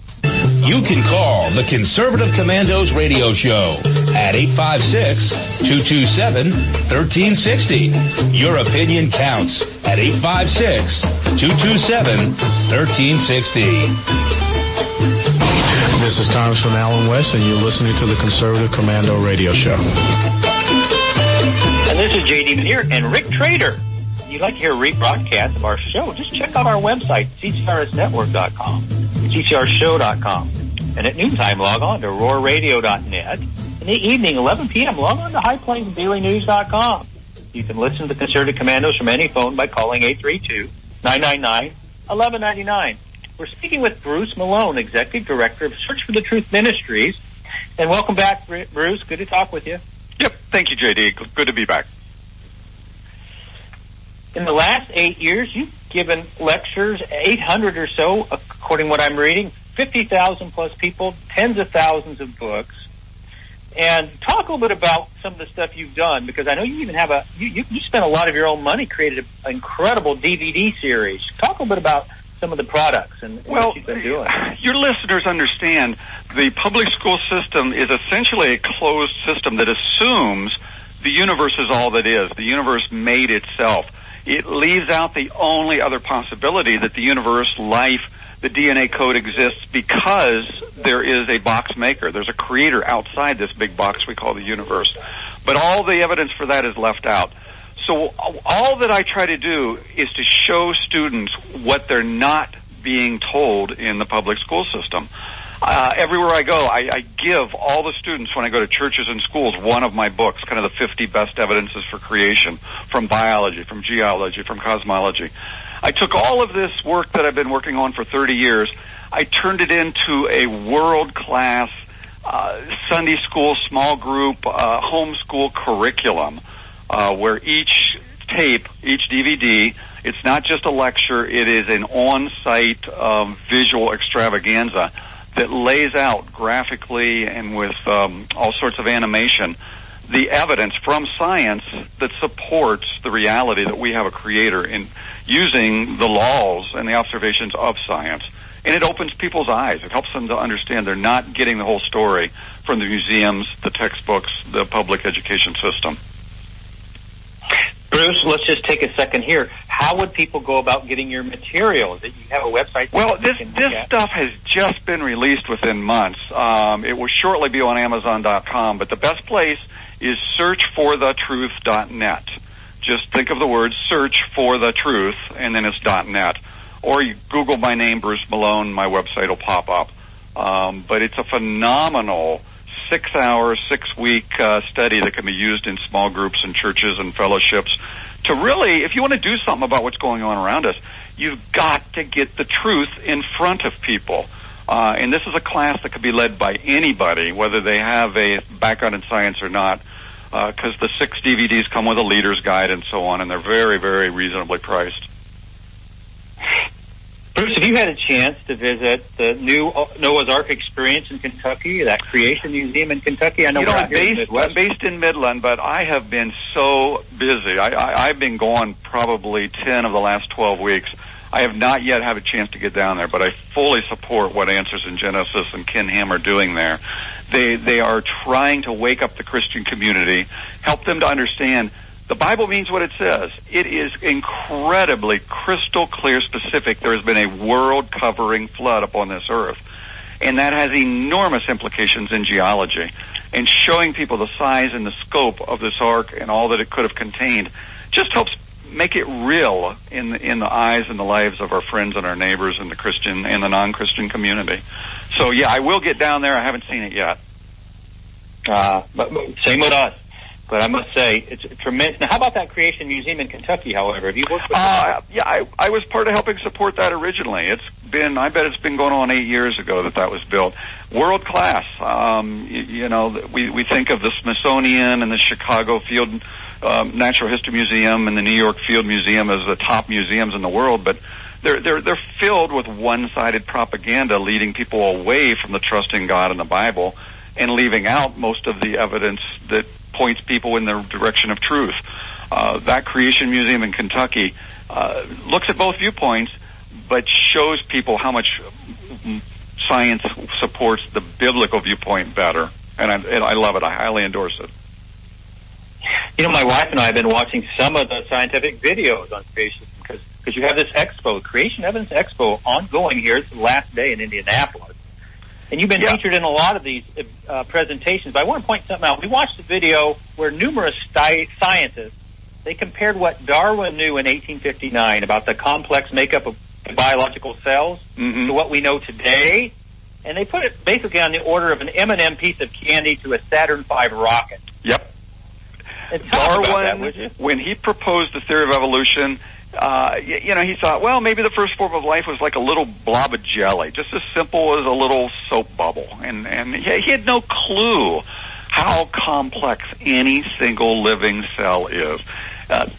You can call the Conservative Commandos radio show at 856-227-1360. Your opinion counts at 856-227-1360. This is Congressman Alan West, and you're listening to the Conservative Commando radio show. And this is JD Manier and Rick Trader. If you'd like to hear a rebroadcast of our show, just check out our website, CCRSnetwork.com. CCRshow.com. And at noontime, log on to roarradio.net. In the evening, 11 p.m., log on to HighPlainsDailyNews.com. You can listen to the Conservative Commandos from any phone by calling 832-999-1199. We're speaking with Bruce Malone, Executive Director of Search for the Truth Ministries. And welcome back, Bruce. Good to talk with you. Yep. Thank you, JD. Good to be back. In the last 8 years, you've given lectures, 800 or so, according to what I'm reading, 50,000 plus people, tens of thousands of books. And talk a little bit about some of the stuff you've done, because I know you even have you spent a lot of your own money, created an incredible DVD series. Talk a little bit about some of the products and what you've been doing. Your listeners understand the public school system is essentially a closed system that assumes the universe is all that is. The universe made itself. It leaves out the only other possibility that the universe, life, the DNA code exists because there is a box maker. There's a creator outside this big box we call the universe. But all the evidence for that is left out. So all that I try to do is to show students what they're not being told in the public school system. Everywhere I go, I give all the students, when I go to churches and schools, one of my books, kind of the 50 best evidences for creation, from biology, from geology, from cosmology. I took all of this work that I've been working on for 30 years, I turned it into a world-class Sunday school, small group, homeschool curriculum, where each tape, each DVD, it's not just a lecture, it is an on-site visual extravaganza that lays out graphically and with all sorts of animation the evidence from science that supports the reality that we have a creator in using the laws and the observations of science. And it opens people's eyes. It helps them to understand they're not getting the whole story from the museums, the textbooks, the public education system. Bruce, let's just take a second here. How would people go about getting your materials? You have a website? Well, this stuff has just been released within months. It will shortly be on Amazon.com, but the best place is searchforthetruth.net. Just think of the word search for the truth, and then it's .net. Or you Google my name, Bruce Malone, my website will pop up. But it's a phenomenal 6-hour, 6-week study that can be used in small groups and churches and fellowships to really, if you want to do something about what's going on around us, you've got to get the truth in front of people. And this is a class that could be led by anybody, whether they have a background in science or not, because the 6 DVDs come with a leader's guide and so on, and they're very, very reasonably priced. Bruce, have you had a chance to visit the new Noah's Ark experience in Kentucky, that Creation Museum in Kentucky? I know I'm based in Midland, but I have been so busy. I've been gone probably 10 of the last 12 weeks. I have not yet had a chance to get down there, but I fully support what Answers in Genesis and Ken Ham are doing there. They are trying to wake up the Christian community, help them to understand the Bible means what it says. It is incredibly crystal clear specific. There has been a world-covering flood upon this earth, and that has enormous implications in geology. And showing people the size and the scope of this ark and all that it could have contained just helps make it real in the eyes and the lives of our friends and our neighbors and the Christian and the non-Christian community. So, yeah, I will get down there. I haven't seen it yet. But same with us. But I must say, it's tremendous. Now, how about that Creation Museum in Kentucky, however? Have you worked with Yeah, I was part of helping support that originally. I bet it's been going on 8 years ago that was built. World class. We think of the Smithsonian and the Chicago Field Natural History Museum and the New York Field Museum as the top museums in the world, but they're filled with one-sided propaganda, leading people away from the trust in God and the Bible, and leaving out most of the evidence that points people in the direction of truth. That Creation Museum in Kentucky looks at both viewpoints, but shows people how much science supports the biblical viewpoint better. And I love it. I highly endorse it. You know, my wife and I have been watching some of the scientific videos on creation because you have this expo, Creation Evidence Expo, ongoing here. It's the last day in Indianapolis. And you've been featured in a lot of these presentations. But I want to point something out. We watched a video where numerous scientists, they compared what Darwin knew in 1859 about the complex makeup of biological cells to what we know today. And they put it basically on the order of an M&M piece of candy to a Saturn V rocket. Yep. Darwin, when he proposed the theory of evolution, he thought, well, maybe the first form of life was like a little blob of jelly, just as simple as a little soap bubble. And he had no clue how complex any single living cell is.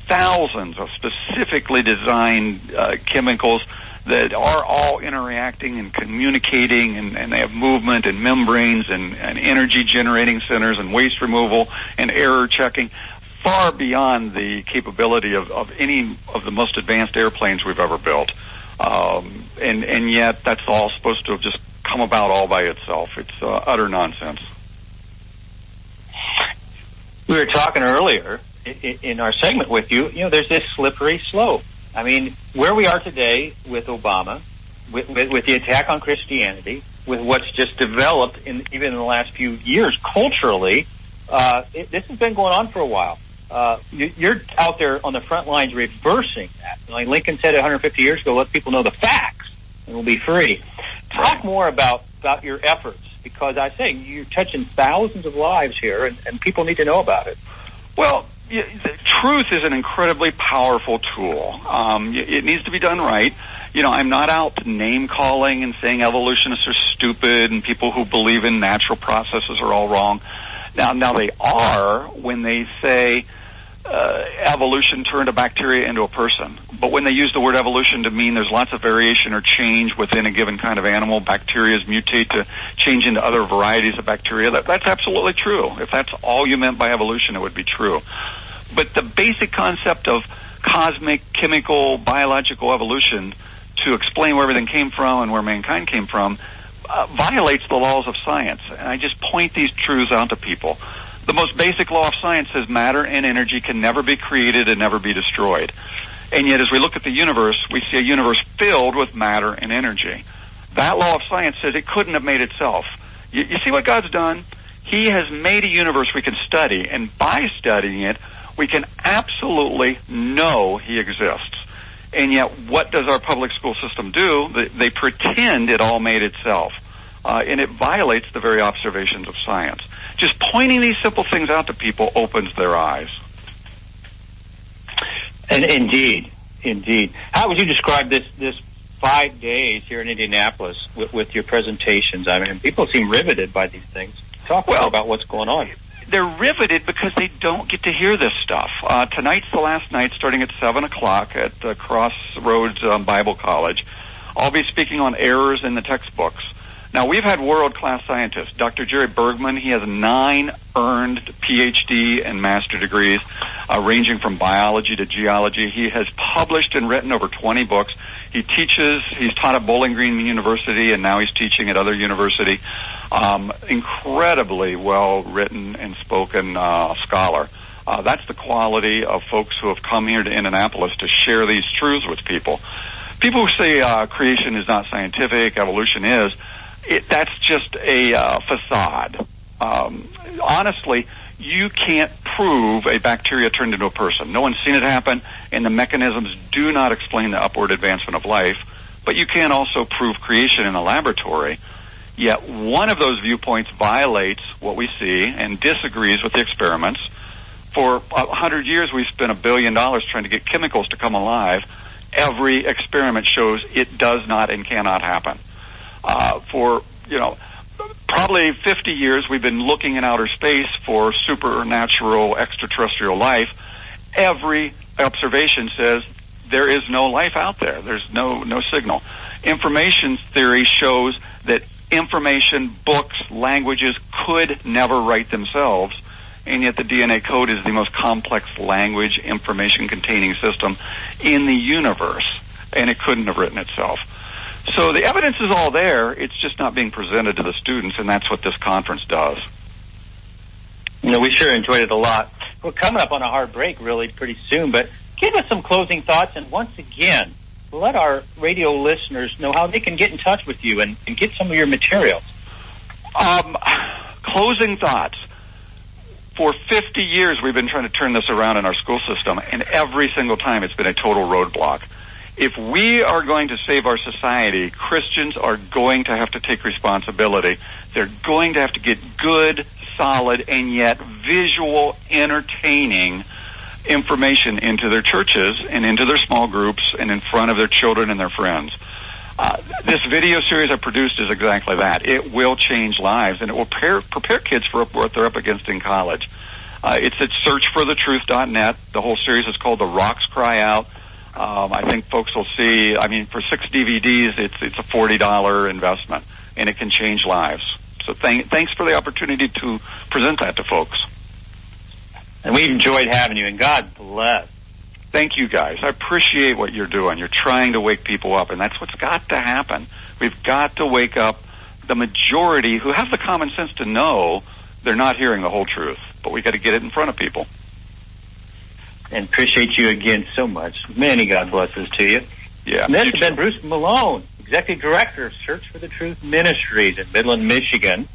Thousands of specifically designed chemicals that are all interacting and communicating, and they have movement and membranes and energy generating centers and waste removal and error checking, far beyond the capability of any of the most advanced airplanes we've ever built. And yet that's all supposed to have just come about all by itself. It's utter nonsense. We were talking earlier in our segment with you, there's this slippery slope. I mean, where we are today with Obama, with the attack on Christianity, with what's just developed even in the last few years culturally, this has been going on for a while. You're out there on the front lines reversing that. Like Lincoln said 150 years ago, let people know the facts and we'll be free. Talk more about your efforts, because I say you're touching thousands of lives here, and people need to know about it. Well, truth is an incredibly powerful tool. It needs to be done right. I'm not out name calling and saying evolutionists are stupid and people who believe in natural processes are all wrong. Now they are when they say evolution turned a bacteria into a person. But when they use the word evolution to mean there's lots of variation or change within a given kind of animal, bacteria mutate to change into other varieties of bacteria, that's absolutely true. If that's all you meant by evolution, it would be true. But the basic concept of cosmic, chemical, biological evolution to explain where everything came from and where mankind came from violates the laws of science. And I just point these truths out to people. The most basic law of science says matter and energy can never be created and never be destroyed. And yet as we look at the universe, we see a universe filled with matter and energy. That law of science says it couldn't have made itself. You see what God's done? He has made a universe we can study, and by studying it, we can absolutely know He exists. And yet, what does our public school system do? They pretend it all made itself. And it violates the very observations of science. Just pointing these simple things out to people opens their eyes. And indeed. How would you describe this 5 days here in Indianapolis with your presentations? I mean, people seem riveted by these things. Talk more about what's going on. They're riveted because they don't get to hear this stuff. Tonight's the last night, starting at 7 o'clock at Crossroads Bible College. I'll be speaking on errors in the textbooks. Now, we've had world-class scientists. Dr. Jerry Bergman, he has 9 earned PhD and master degrees, ranging from biology to geology. He has published and written over 20 books. He's taught at Bowling Green University, and now he's teaching at other university. Incredibly well-written and spoken scholar. That's the quality of folks who have come here to Indianapolis to share these truths with people. People who say creation is not scientific, evolution is, that's just a facade. Honestly, you can't prove a bacteria turned into a person. No one's seen it happen, and the mechanisms do not explain the upward advancement of life. But you can also prove creation in a laboratory. Yet one of those viewpoints violates what we see and disagrees with the experiments. For 100 years, we've spent $1 billion trying to get chemicals to come alive. Every experiment shows it does not and cannot happen. For probably 50 years, we've been looking in outer space for supernatural extraterrestrial life. Every observation says there is no life out there. There's no signal. Information theory shows that information, books, languages could never write themselves, and yet the DNA code is the most complex language information-containing system in the universe, and it couldn't have written itself. So the evidence is all there. It's just not being presented to the students, and that's what this conference does. We sure enjoyed it a lot. We're coming up on a hard break really pretty soon, but give us some closing thoughts, and once again, let our radio listeners know how they can get in touch with you and get some of your materials. Closing thoughts. For 50 years, we've been trying to turn this around in our school system, and every single time it's been a total roadblock. If we are going to save our society, Christians are going to have to take responsibility. They're going to have to get good, solid, and yet visual, entertaining information into their churches and into their small groups and in front of their children and their friends. This video series I produced is exactly that. It will change lives, and it will prepare kids for what they're up against in college. It's at searchforthetruth.net. The whole series is called The Rocks Cry Out. I think folks will see, I mean, for 6 DVDs, it's a $40 investment, and it can change lives. So thanks for the opportunity to present that to folks. And we've enjoyed having you, and God bless. Thank you, guys. I appreciate what you're doing. You're trying to wake people up, and that's what's got to happen. We've got to wake up the majority who have the common sense to know they're not hearing the whole truth, but we got to get it in front of people. And appreciate you again so much. Many God blesses to you. Yeah. And this has been Bruce Malone, Executive Director of Search for the Truth Ministries in Midland, Michigan.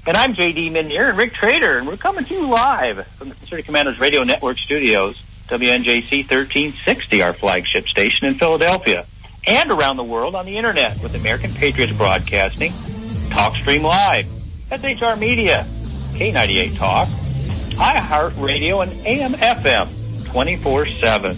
And I'm J.D. Minier and Rick Trader, and we're coming to you live from the Conservative Commandos Radio Network studios, WNJC 1360, our flagship station in Philadelphia, and around the world on the Internet with American Patriots Broadcasting, TalkStream Live, SHR Media, K98 Talk, iHeartRadio, and AM/FM 24/7.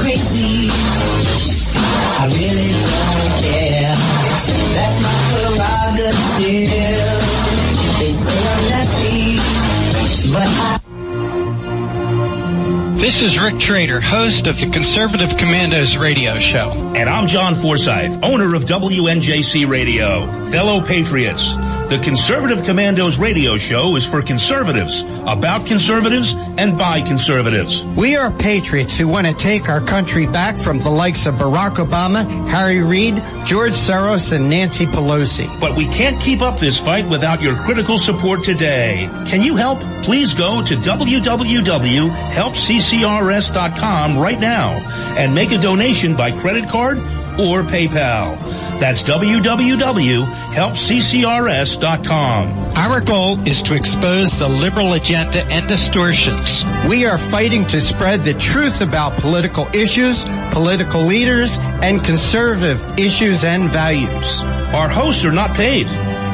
Crazy, I really don't care. That's my prerogative. They say I'm nasty, but This is Rick Trader, host of the Conservative Commandos radio show. And I'm John Forsyth, owner of WNJC Radio. Fellow Patriots, the Conservative Commandos radio show is for conservatives, about conservatives, and by conservatives. We are patriots who want to take our country back from the likes of Barack Obama, Harry Reid, George Soros, and Nancy Pelosi. But we can't keep up this fight without your critical support today. Can you help? Please go to www.helpccrs.com right now and make a donation by credit card or PayPal. That's www.helpccrs.com. Our goal is to expose the liberal agenda and distortions. We are fighting to spread the truth about political issues, political leaders, and conservative issues and values. Our hosts are not paid.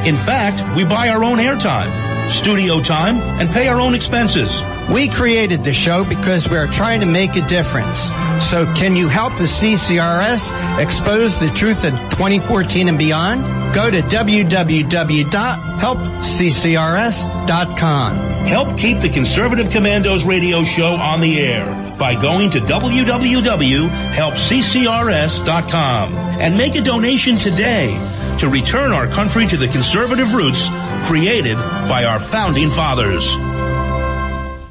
In fact, we buy our own airtime, studio time, and pay our own expenses. We created the show because we are trying to make a difference. So can you help the CCRS expose the truth in 2014 and beyond? Go to www.helpccrs.com. Help keep the Conservative Commandos radio show on the air by going to www.helpccrs.com and make a donation today to return our country to the conservative roots created by our founding fathers.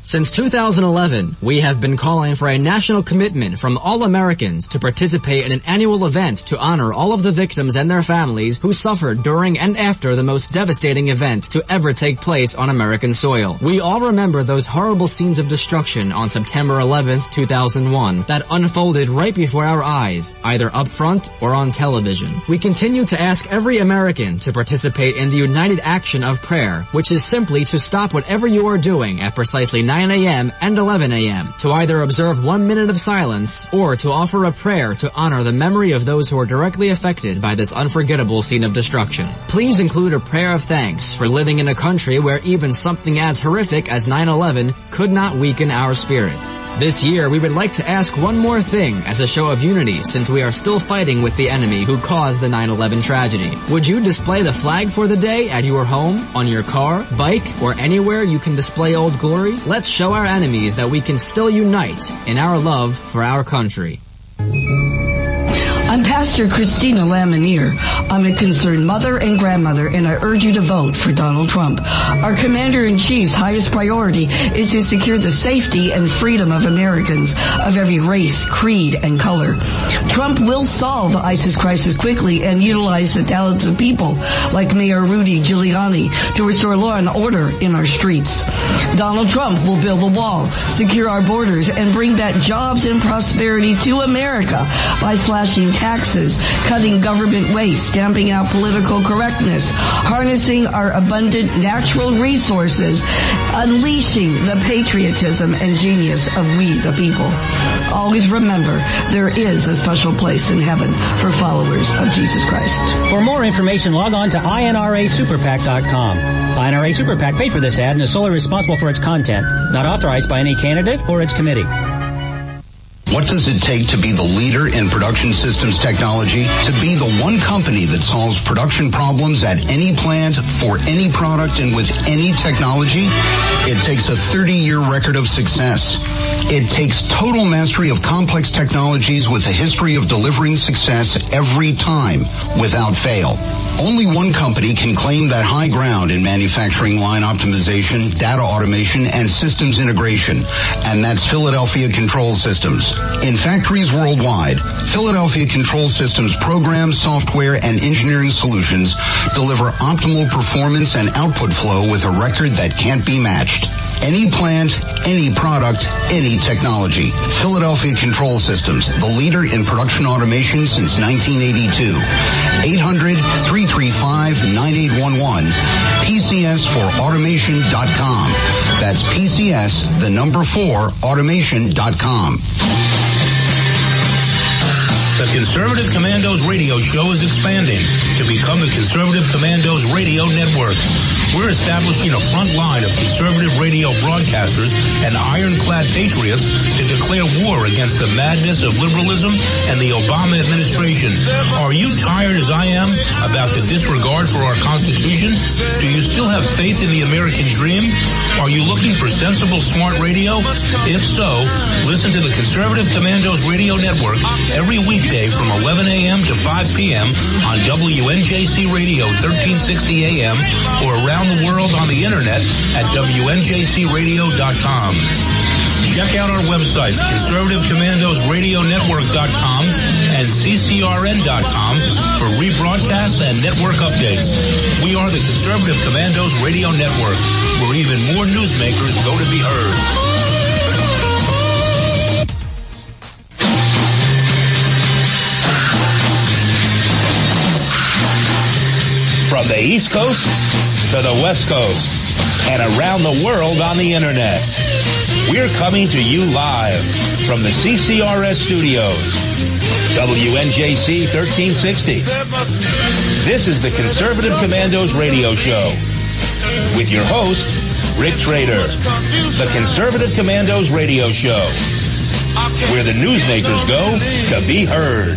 Since 2011, we have been calling for a national commitment from all Americans to participate in an annual event to honor all of the victims and their families who suffered during and after the most devastating event to ever take place on American soil. We all remember those horrible scenes of destruction on September 11th, 2001 that unfolded right before our eyes, either up front or on television. We continue to ask every American to participate in the united action of prayer, which is simply to stop whatever you are doing at precisely 9 a.m. and 11 a.m. to either observe 1 minute of silence or to offer a prayer to honor the memory of those who are directly affected by this unforgettable scene of destruction. Please include a prayer of thanks for living in a country where even something as horrific as 9/11 could not weaken our spirit. This year, we would like to ask one more thing as a show of unity since we are still fighting with the enemy who caused the 9/11 tragedy. Would you display the flag for the day at your home, on your car, bike, or anywhere you can display Old Glory? Let's show our enemies that we can still unite in our love for our country. I'm Pastor Christina Lamanier. I'm a concerned mother and grandmother, and I urge you to vote for Donald Trump. Our Commander-in-Chief's highest priority is to secure the safety and freedom of Americans of every race, creed, and color. Trump will solve the ISIS crisis quickly and utilize the talents of people like Mayor Rudy Giuliani to restore law and order in our streets. Donald Trump will build the wall, secure our borders, and bring back jobs and prosperity to America by slashing taxes, cutting government waste, stamping out political correctness, harnessing our abundant natural resources, unleashing the patriotism and genius of we the people. Always remember, there is a special place in heaven for followers of Jesus Christ. For more information, log on to INRASuperPAC.com. INRA Super PAC paid for this ad and is solely responsible for its content, not authorized by any candidate or its committee. What does it take to be the leader in production systems technology? To be the one company that solves production problems at any plant, for any product, and with any technology? It takes a 30-year record of success. It takes total mastery of complex technologies with a history of delivering success every time, without fail. Only one company can claim that high ground in manufacturing line optimization, data automation, and systems integration, and that's Philadelphia Control Systems. In factories worldwide, Philadelphia Control Systems programs, software, and engineering solutions deliver optimal performance and output flow with a record that can't be matched. Any plant, any product, any technology. Philadelphia Control Systems, the leader in production automation since 1982. 800-335-9811. PCS4automation.com. That's PCS, the number 4, automation.com. The Conservative Commandos radio show is expanding to become the Conservative Commandos radio network. We're establishing a front line of conservative radio broadcasters and ironclad patriots to declare war against the madness of liberalism and the Obama administration. Are you tired, as I am, about the disregard for our Constitution? Do you still have faith in the American dream? Are you looking for sensible, smart radio? If so, listen to the Conservative Commandos radio network every weekday from 11 a.m. to 5 p.m. on WNJC Radio 1360 a.m. or around the world on the internet at WNJCradio.com. Check out our websites, ConservativeCommandosRadioNetwork.com and CCRN.com for rebroadcasts and network updates. We are the Conservative Commandos Radio Network, where even more newsmakers go to be heard. From the East Coast to the West Coast and around the world on the internet, we're coming to you live from the CCRS studios, WNJC 1360. This is the Conservative Commandos radio show with your host, Rick Trader. The Conservative Commandos radio show, where the newsmakers go to be heard.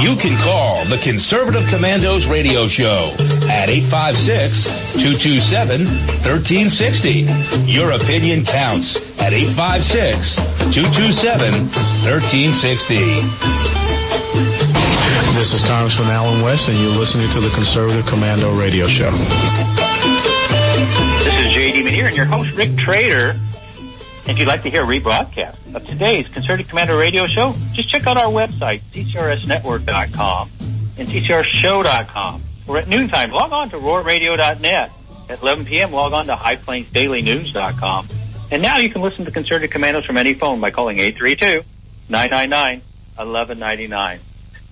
You can call the Conservative Commandos radio show at 856-227-1360. Your opinion counts at 856-227-1360. This is Congressman Alan West, and you're listening to the Conservative Commando radio show. This is J.D. Meneer and your host, Rick Trader. If you'd like to hear a rebroadcast of today's Conservative Commando radio show, just check out our website, CCRSnetwork.com and CCRShow.com. Or at noontime, log on to RoarRadio.net. At 11 p.m., log on to HighPlainsDailyNews.com. And now you can listen to Conservative Commandos from any phone by calling 832-999-1199.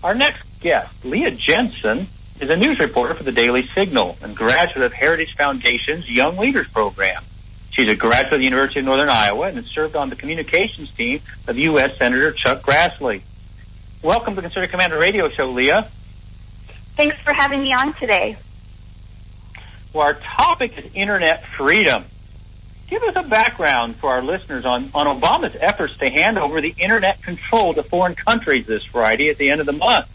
Our next guest, Leah Jensen, is a news reporter for the Daily Signal and graduate of Heritage Foundation's Young Leaders Program. She's a graduate of the University of Northern Iowa and has served on the communications team of U.S. Senator Chuck Grassley. Welcome to the Conservative Commander Radio Show, Leah. Thanks for having me on today. Well, our topic is Internet freedom. Give us a background for our listeners on Obama's efforts to hand over the Internet control to foreign countries this Friday at the end of the month.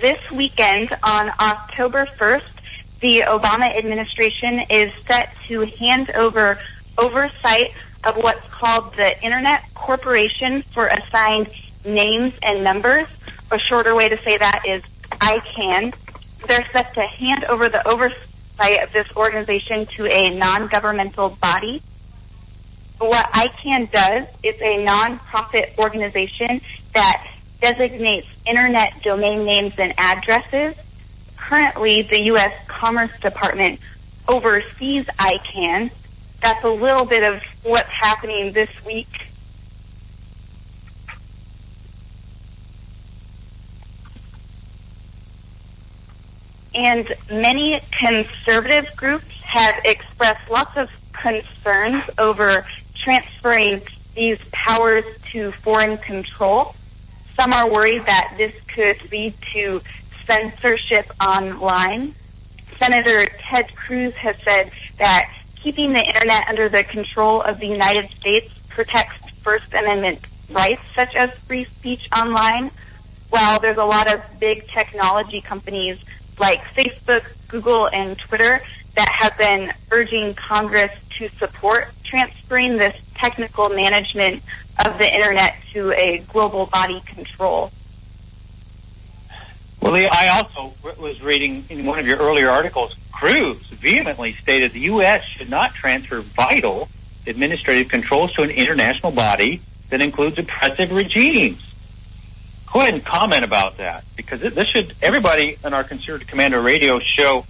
This weekend, on October 1st, the Obama administration is set to hand over oversight of what's called the Internet Corporation for Assigned Names and Numbers. A shorter way to say that is ICANN. They're set to hand over the oversight of this organization to a non-governmental body. What ICANN does is a non-profit organization that designates Internet domain names and addresses. Currently, the U.S. Commerce Department oversees ICANN. That's a little bit of what's happening this week. And many conservative groups have expressed lots of concerns over transferring these powers to foreign control. Some are worried that this could lead to censorship online. Senator Ted Cruz has said that keeping the internet under the control of the United States protects First Amendment rights, such as free speech online, while there's a lot of big technology companies like Facebook, Google, and Twitter that have been urging Congress to support transferring this technical management of the internet to a global body control. Well, Leah, I also was reading in one of your earlier articles, Cruz vehemently stated the U.S. should not transfer vital administrative controls to an international body that includes oppressive regimes. Go ahead and comment about that, because this should, everybody in our Conservative Commando radio show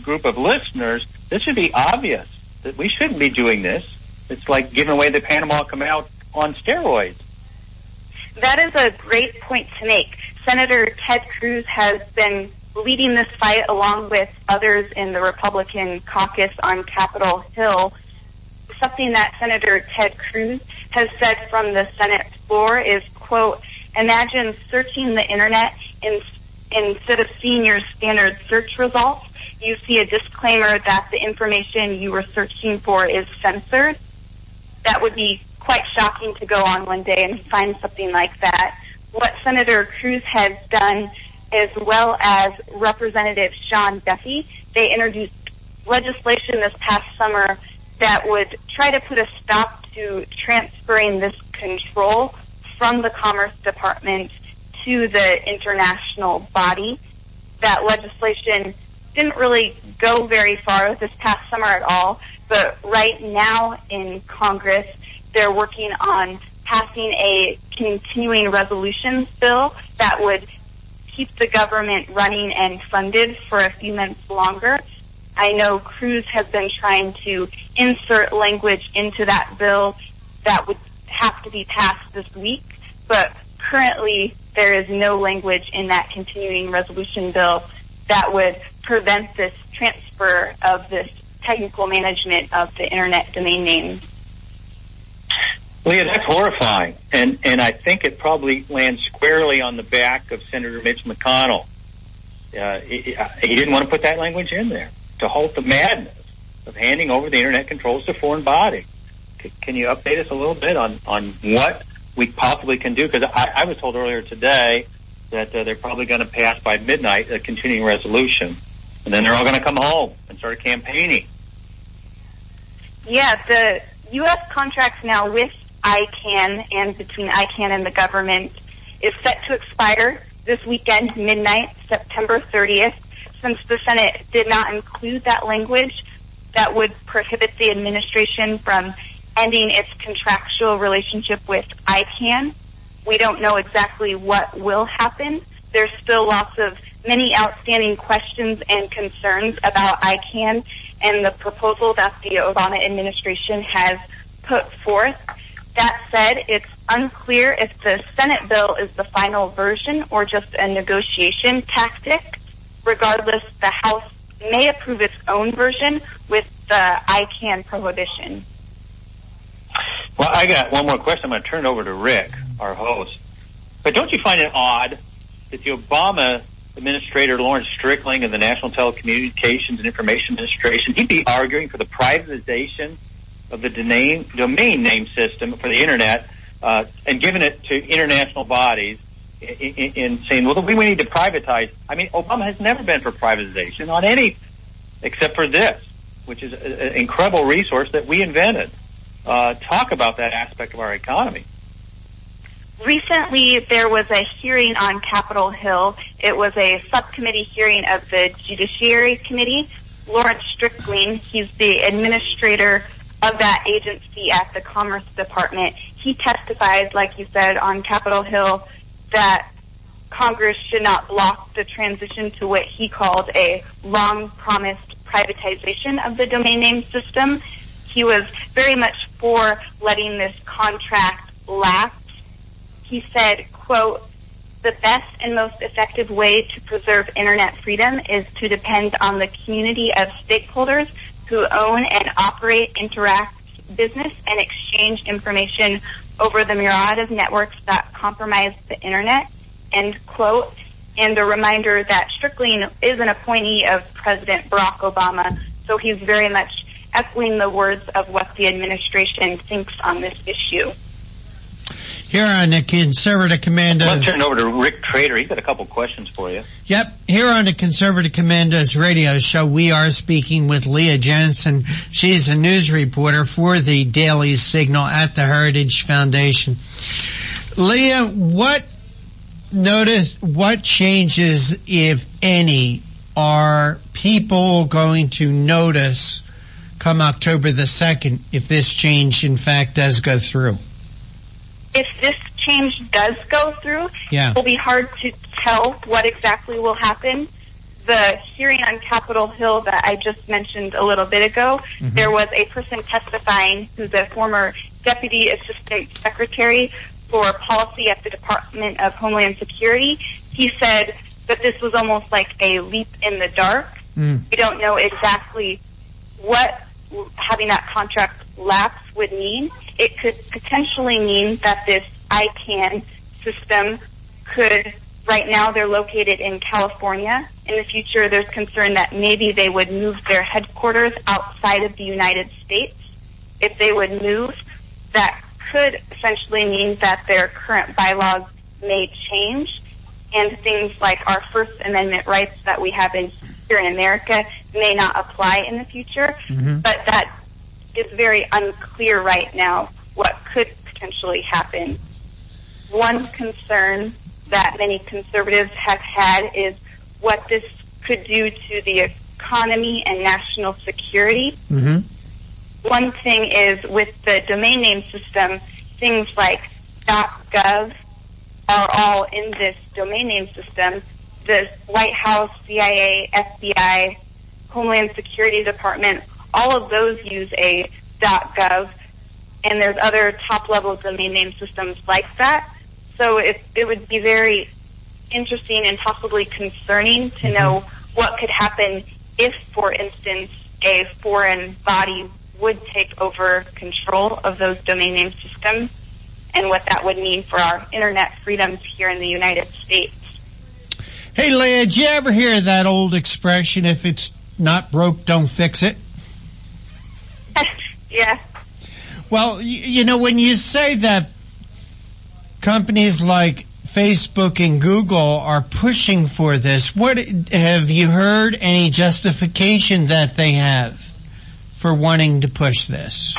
group of listeners, this should be obvious that we shouldn't be doing this. It's like giving away the Panama Canal on steroids. That is a great point to make. Senator Ted Cruz has been leading this fight along with others in the Republican caucus on Capitol Hill. Something that Senator Ted Cruz has said from the Senate floor is, quote, imagine searching the internet instead of seeing your standard search results, you see a disclaimer that the information you were searching for is censored. That would be quite shocking to go on one day and find something like that. What Senator Cruz has done, as well as Representative Sean Duffy, they introduced legislation this past summer that would try to put a stop to transferring this control from the Commerce Department to the international body. That legislation didn't really go very far this past summer at all, but right now in Congress, they're working on passing a continuing resolutions bill that would keep the government running and funded for a few months longer. I know Cruz has been trying to insert language into that bill that would have to be passed this week, but currently there is no language in that continuing resolution bill that would prevent this transfer of this technical management of the internet domain names. Leah, that's horrifying, and I think it probably lands squarely on the back of Senator Mitch McConnell. He didn't want to put that language in there to halt the madness of handing over the internet controls to foreign bodies. Can you update us a little bit on what we possibly can do? Because I was told earlier today that they're probably going to pass by midnight a continuing resolution, and then they're all going to come home and start campaigning. Yeah, the U.S. contracts now with ICANN and between ICANN and the government is set to expire this weekend, midnight, September 30th. Since the Senate did not include that language that would prohibit the administration from ending its contractual relationship with ICANN, we don't know exactly what will happen. There's still many outstanding questions and concerns about ICANN and the proposal that the Obama administration has put forth. That said, it's unclear if the Senate bill is the final version or just a negotiation tactic. Regardless, the House may approve its own version with the ICANN prohibition. Well, I got one more question. I'm going to turn it over to Rick, our host. But don't you find it odd that the Obama Administrator Lawrence Strickling of the National Telecommunications and Information Administration, he'd be arguing for the privatization of the domain name system for the Internet and giving it to international bodies in saying, well, we need to privatize. I mean, Obama has never been for privatization on any, except for this, which is an incredible resource that we invented. Talk about that aspect of our economy. Recently, there was a hearing on Capitol Hill. It was a subcommittee hearing of the Judiciary Committee. Lawrence Strickling, he's the administrator of that agency at the Commerce Department. He testified, like you said, on Capitol Hill that Congress should not block the transition to what he called a long-promised privatization of the domain name system. He was very much for letting this contract lapse. He said, quote, the best and most effective way to preserve internet freedom is to depend on the community of stakeholders who own and operate Interact's business and exchange information over the myriad of networks that compromise the internet, end quote. And a reminder that Strickling is an appointee of President Barack Obama, so he's very much echoing the words of what the administration thinks on this issue. Here on the Conservative Commando. Let's turn it over to Rick Trader. He's got a couple questions for you. Yep. Here on the Conservative Commandos radio show, we are speaking with Leah Jensen. She's a news reporter for the Daily Signal at the Heritage Foundation. Leah, what changes, if any, are people going to notice come October the 2nd if this change, in fact, does go through? If this change does go through, it will be hard to tell what exactly will happen. The hearing on Capitol Hill that I just mentioned a little bit ago, there was a person testifying who's a former Deputy Assistant Secretary for Policy at the Department of Homeland Security. He said that this was almost like a leap in the dark. We don't know exactly what having that contract lapse would mean. It could potentially mean that this ICANN system could, right now they're located in California. In the future, there's concern that maybe they would move their headquarters outside of the United States. If they would move, that could essentially mean that their current bylaws may change, and things like our First Amendment rights that we have here in America may not apply in the future. But that is very unclear right now what could potentially happen. One concern that many conservatives have had is what this could do to the economy and national security. One thing is with the domain name system, things like .gov are all in this domain name system. The White House, CIA, FBI, Homeland Security Department, all of those use a .gov, and there's other top-level domain name systems like that. So it would be very interesting and possibly concerning to know what could happen if, for instance, a foreign body would take over control of those domain name systems, and what that would mean for our internet freedoms here in the United States. Hey, Leah, did you ever hear that old expression, if it's not broke, don't fix it? Yeah. Well, you know, when you say that companies like Facebook and Google are pushing for this, what have you heard any justification that they have for wanting to push this?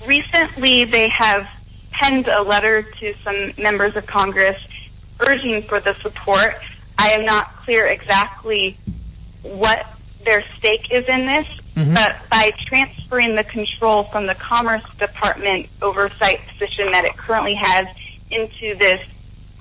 Recently, they have penned a letter to some members of Congress urging for the support. I am not clear exactly what their stake is in this, but by transferring the control from the Commerce Department oversight position that it currently has into this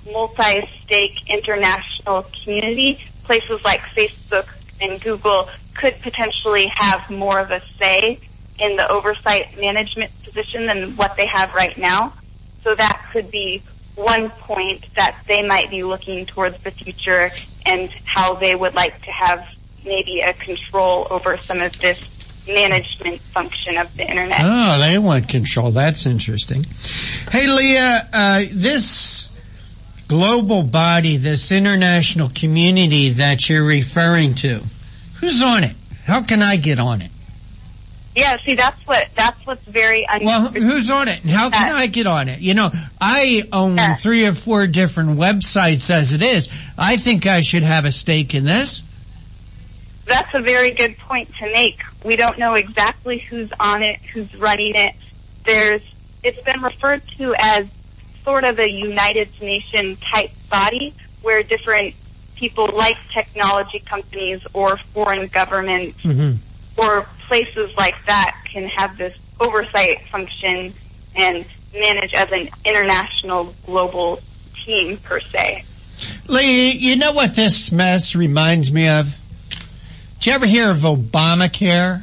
multi-stake international community, places like Facebook and Google could potentially have more of a say in the oversight management position than what they have right now. So that could be one point that they might be looking towards the future and how they would like to have maybe a control over some of this management function of the internet. Oh, they want control. That's interesting. Hey, Leah, this global body, this international community that you're referring to, who's on it? How can I get on it? Yeah, see, that's what's very well, who's on it and how can I get on it? You know, I own 3 or 4 different websites as it is. I think I should have a stake in this. That's a very good point to make. We don't know exactly who's on it, who's running it. It's been referred to as sort of a United Nations type body where different people like technology companies or foreign governments or places like that can have this oversight function and manage as an international global team per se. Lee, you know what this mess reminds me of? Did you ever hear of Obamacare?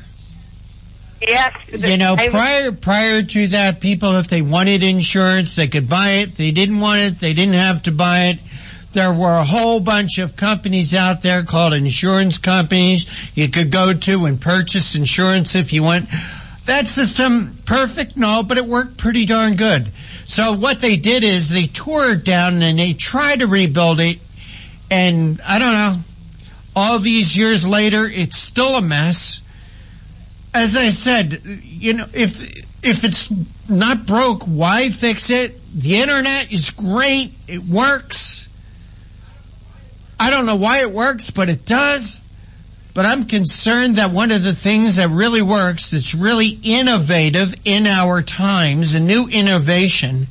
Yes. You know, prior to that, people, if they wanted insurance, they could buy it. If they didn't want it, they didn't have to buy it. There were a whole bunch of companies out there called insurance companies you could go to and purchase insurance if you want. That system, perfect? No, but it worked pretty darn good. So what they did is they tore it down and they tried to rebuild it. And I don't know, all these years later, it's still a mess. As I said, you know, if it's not broke, why fix it? The internet is great. It works. I don't know why it works, but it does. But I'm concerned that one of the things that really works, that's really innovative in our times, a new innovation,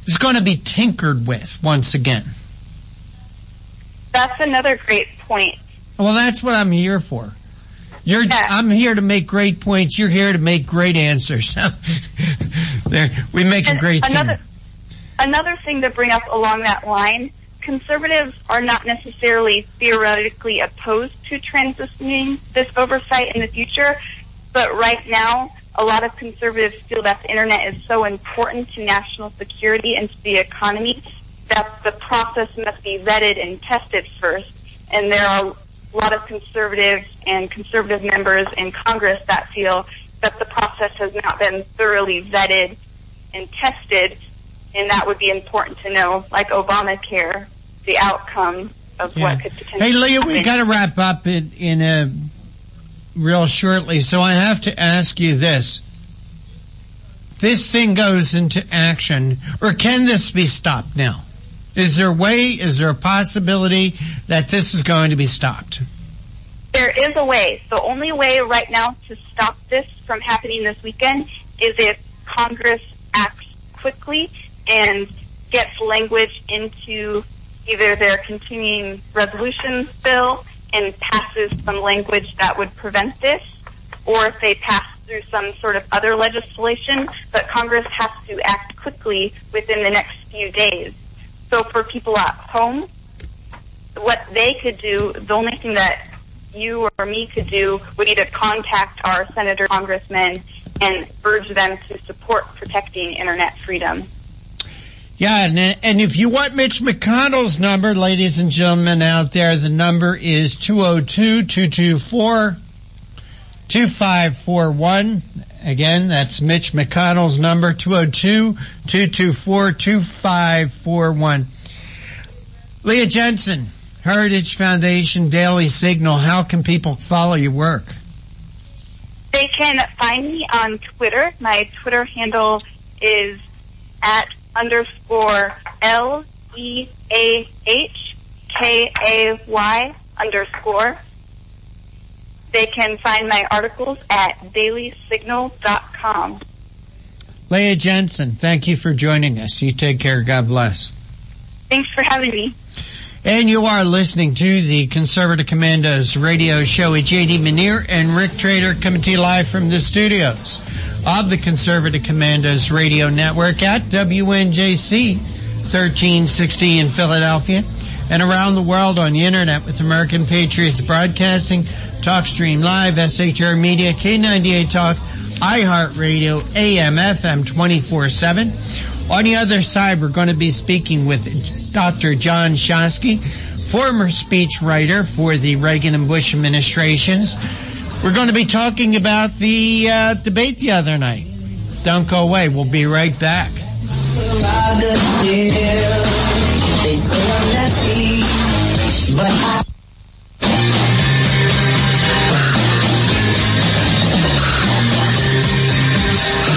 is going to be tinkered with once again. That's another great point. Well, that's what I'm here for. I'm here to make great points. You're here to make great answers. We make a great team. Another thing to bring up along that line, conservatives are not necessarily theoretically opposed to transitioning this oversight in the future, but right now, a lot of conservatives feel that the internet is so important to national security and to the economy that the process must be vetted and tested first. And there are a lot of conservatives and conservative members in Congress that feel that the process has not been thoroughly vetted and tested, and that would be important to know, like Obamacare, the outcome of what could potentially Hey, Leah, happen. we got to wrap up in a real shortly, so I have to ask you this. This thing goes into action, or can this be stopped now? Is there a possibility that this is going to be stopped? There is a way. The only way right now to stop this from happening this weekend is if Congress acts quickly and gets language into either their continuing resolutions bill and passes some language that would prevent this, or if they pass through some sort of other legislation. But Congress has to act quickly within the next few days. So for people at home, what they could do, the only thing that you or me could do would be to contact our senator, congressmen, and urge them to support protecting internet freedom. Yeah, and if you want Mitch McConnell's number, ladies and gentlemen out there, the number is 202-224-2541. Again, that's Mitch McConnell's number, 202-224-2541. Leah Jensen, Heritage Foundation, Daily Signal. How can people follow your work? They can find me on Twitter. My Twitter handle is @LEAHKAY_. They can find my articles at dailysignal.com. Leah Jensen, thank you for joining us. You take care. God bless. Thanks for having me. And you are listening to the Conservative Commandos radio show with J.D. Manier and Rick Trader, coming to you live from the studios of the Conservative Commandos radio network at WNJC 1360 in Philadelphia and around the world on the internet with American Patriots Broadcasting, TalkStream Live, SHR Media, K98 Talk, iHeartRadio, AM, FM 24/7. On the other side, we're going to be speaking with Dr. John Shosky, former speechwriter for the Reagan and Bush administrations. We're going to be talking about the debate the other night. Don't go away. We'll be right back.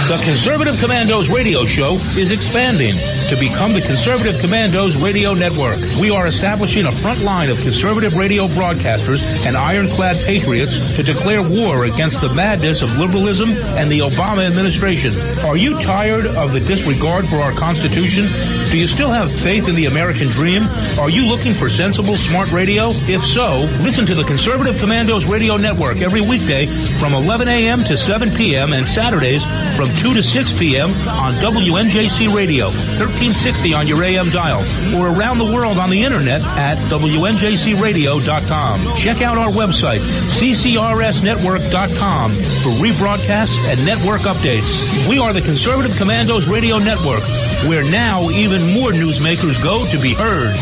The Conservative Commandos radio show is expanding to become the Conservative Commandos radio network. We are establishing a front line of conservative radio broadcasters and ironclad patriots to declare war against the madness of liberalism and the Obama administration. Are you tired of the disregard for our Constitution? Do you still have faith in the American dream? Are you looking for sensible, smart radio? If so, listen to the Conservative Commandos radio network every weekday from 11 a.m. to 7 p.m. and Saturdays from 2 to 6 p.m. on WNJC Radio, 1360 on your AM dial, or around the world on the internet at WNJCradio.com. Check out our website, CCRSnetwork.com, for rebroadcasts and network updates. We are the Conservative Commandos Radio Network, where now even more newsmakers go to be heard.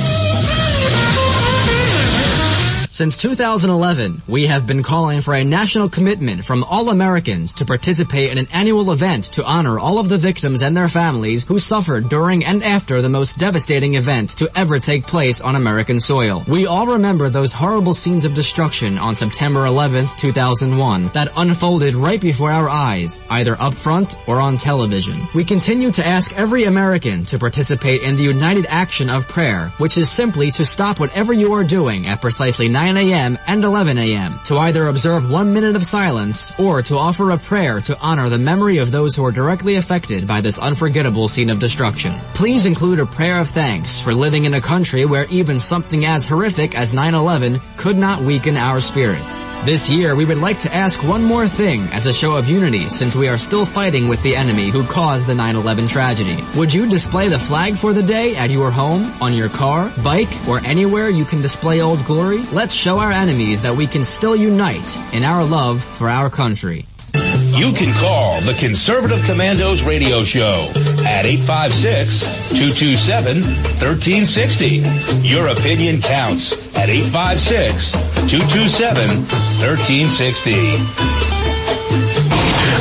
Since 2011, we have been calling for a national commitment from all Americans to participate in an annual event to honor all of the victims and their families who suffered during and after the most devastating event to ever take place on American soil. We all remember those horrible scenes of destruction on September 11th, 2001 that unfolded right before our eyes, either up front or on television. We continue to ask every American to participate in the united action of prayer, which is simply to stop whatever you are doing at precisely 9 a.m. and 11 a.m. to either observe 1 minute of silence or to offer a prayer to honor the memory of those who are directly affected by this unforgettable scene of destruction. Please include a prayer of thanks for living in a country where even something as horrific as 9/11 could not weaken our spirit. This year, we would like to ask one more thing as a show of unity since we are still fighting with the enemy who caused the 9/11 tragedy. Would you display the flag for the day at your home, on your car, bike, or anywhere you can display Old Glory? Let's show our enemies that we can still unite in our love for our country. You can call the Conservative Commandos radio show at 856-227-1360. Your opinion counts at 856-227-1360.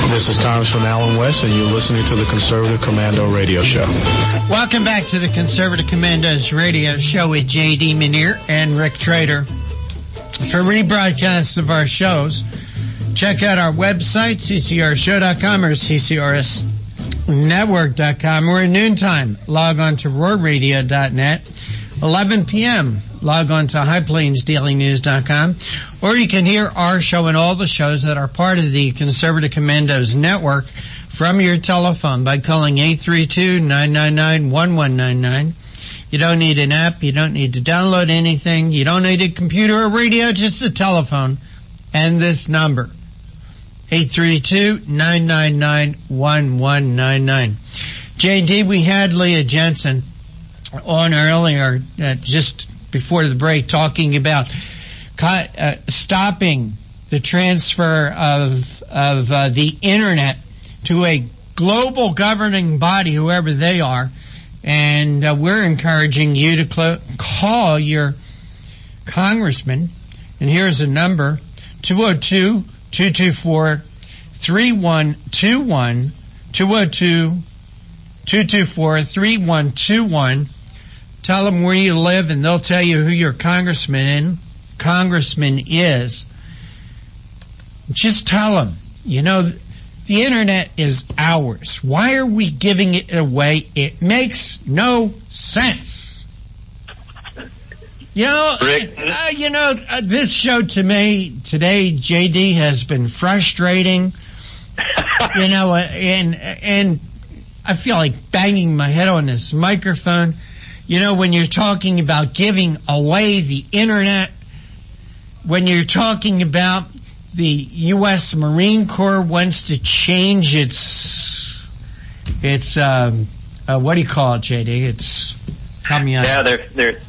This is Congressman Alan West, and you're listening to the Conservative Commando radio show. Welcome back to the Conservative Commandos radio show with J.D. Muneer and Rick Trader. For rebroadcasts of our shows, check out our website, ccrshow.com or ccrsnetwork.com. We're at noontime. Log on to roarradio.net. 11 p.m. Log on to highplainsdailynews.com. Or you can hear our show and all the shows that are part of the Conservative Commandos Network from your telephone by calling 832-999-1199. You don't need an app. You don't need to download anything. You don't need a computer or radio, just a telephone and this number. 832-999-1199. JD, we had Leah Jensen on earlier, just before the break, talking about stopping the transfer of the internet to a global governing body, whoever they are. And we're encouraging you to call your congressman. And here's a number, 202-224-3121, 202-224-3121. Tell them where you live, and they'll tell you who your congressman is. Just tell them, the internet is ours. Why are we giving it away? It makes no sense. This show to me today, JD, has been frustrating. And I feel like banging my head on this microphone. When you're talking about giving away the internet, when you're talking about the U.S. Marine Corps wants to change its what do you call it, JD? Help me out. Yeah,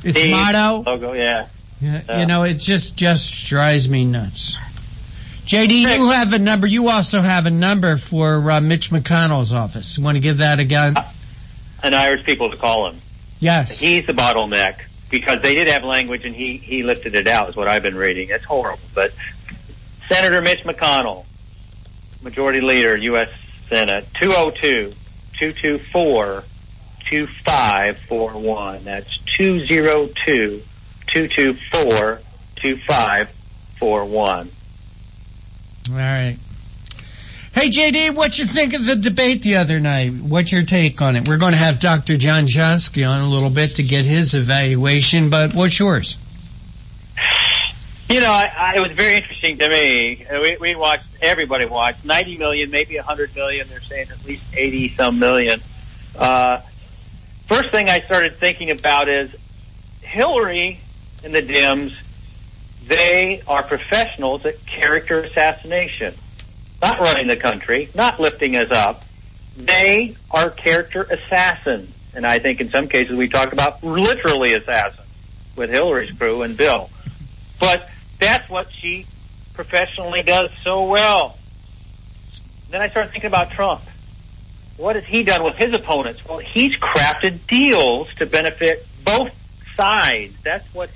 its motto. Logo, yeah. It just drives me nuts. JD, you have a number. You also have a number for Mitch McConnell's office. You want to give that again? And I urge people to call him. Yes. He's the bottleneck, because they did have language and he lifted it out, is what I've been reading. It's horrible. But Senator Mitch McConnell, Majority Leader, U.S. Senate, 202-224-2541. That's 202-224-2541. All right. Hey, JD, what you think of the debate the other night? What's your take on it? We're going to have Dr. John Joski on a little bit to get his evaluation, but what's yours? It was very interesting to me. We watched, everybody watched, 90 million, maybe 100 million. They're saying at least 80-some million. First thing I started thinking about is Hillary and the Dems, they are professionals at character assassination. Not running the country, not lifting us up. They are character assassins. And I think in some cases we talk about literally assassins with Hillary's crew and Bill. But that's what she professionally does so well. Then I started thinking about Trump. What has he done with his opponents? Well, he's crafted deals to benefit both sides. That's what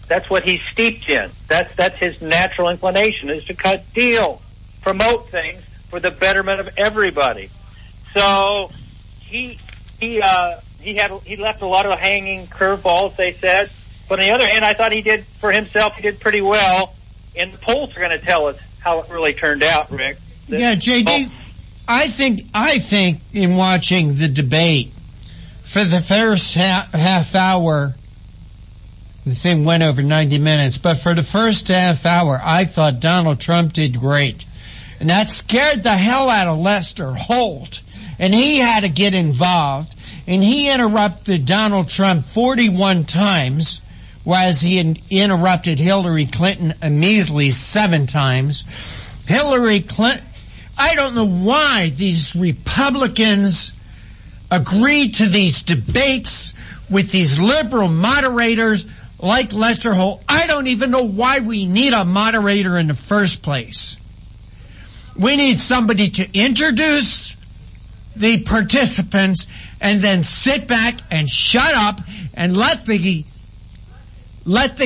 That's what he's steeped in. That's his natural inclination, is to cut deals, promote things for the betterment of everybody. So he left a lot of hanging curveballs, they said. But on the other hand, I thought he did pretty well. And the polls are going to tell us how it really turned out, Rick. JD, I think in watching the debate, for the first half hour, the thing went over 90 minutes, but for the first half hour, I thought Donald Trump did great. And that scared the hell out of Lester Holt. And he had to get involved. And he interrupted Donald Trump 41 times, whereas he interrupted Hillary Clinton a measly 7 times. Hillary Clinton, I don't know why these Republicans agreed to these debates with these liberal moderators like Lester Holt. I don't even know why we need a moderator in the first place. We need somebody to introduce the participants and then sit back and shut up and let the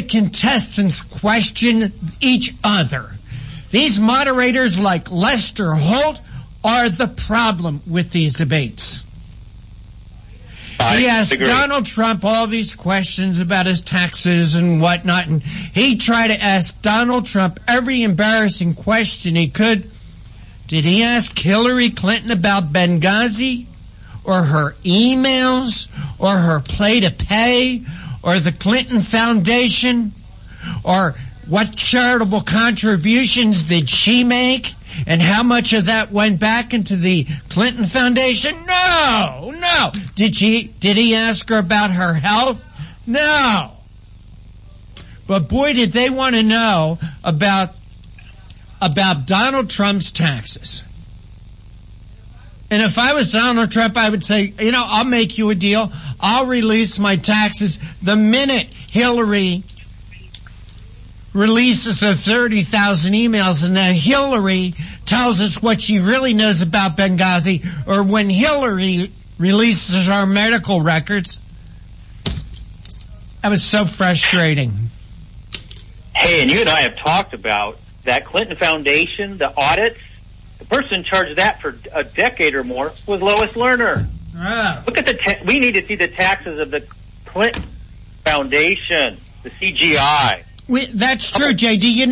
contestants question each other. These moderators like Lester Holt are the problem with these debates. He asked Donald Trump all these questions about his taxes and whatnot, and he tried to ask Donald Trump every embarrassing question he could. Did he ask Hillary Clinton about Benghazi, or her emails, or her play to pay, or the Clinton Foundation, or what charitable contributions did she make, and how much of that went back into the Clinton Foundation? No. Did he ask her about her health? No. But boy, did they want to know about Donald Trump's taxes. And if I was Donald Trump, I would say, I'll make you a deal. I'll release my taxes the minute Hillary releases the 30,000 emails, and then Hillary tells us what she really knows about Benghazi, or when Hillary releases our medical records. That was so frustrating. Hey, and you and I have talked about that Clinton Foundation, the audits. The person in charge of that for a decade or more was Lois Lerner. Look at we need to see the taxes of the Clinton Foundation, the CGI. That's true, JD.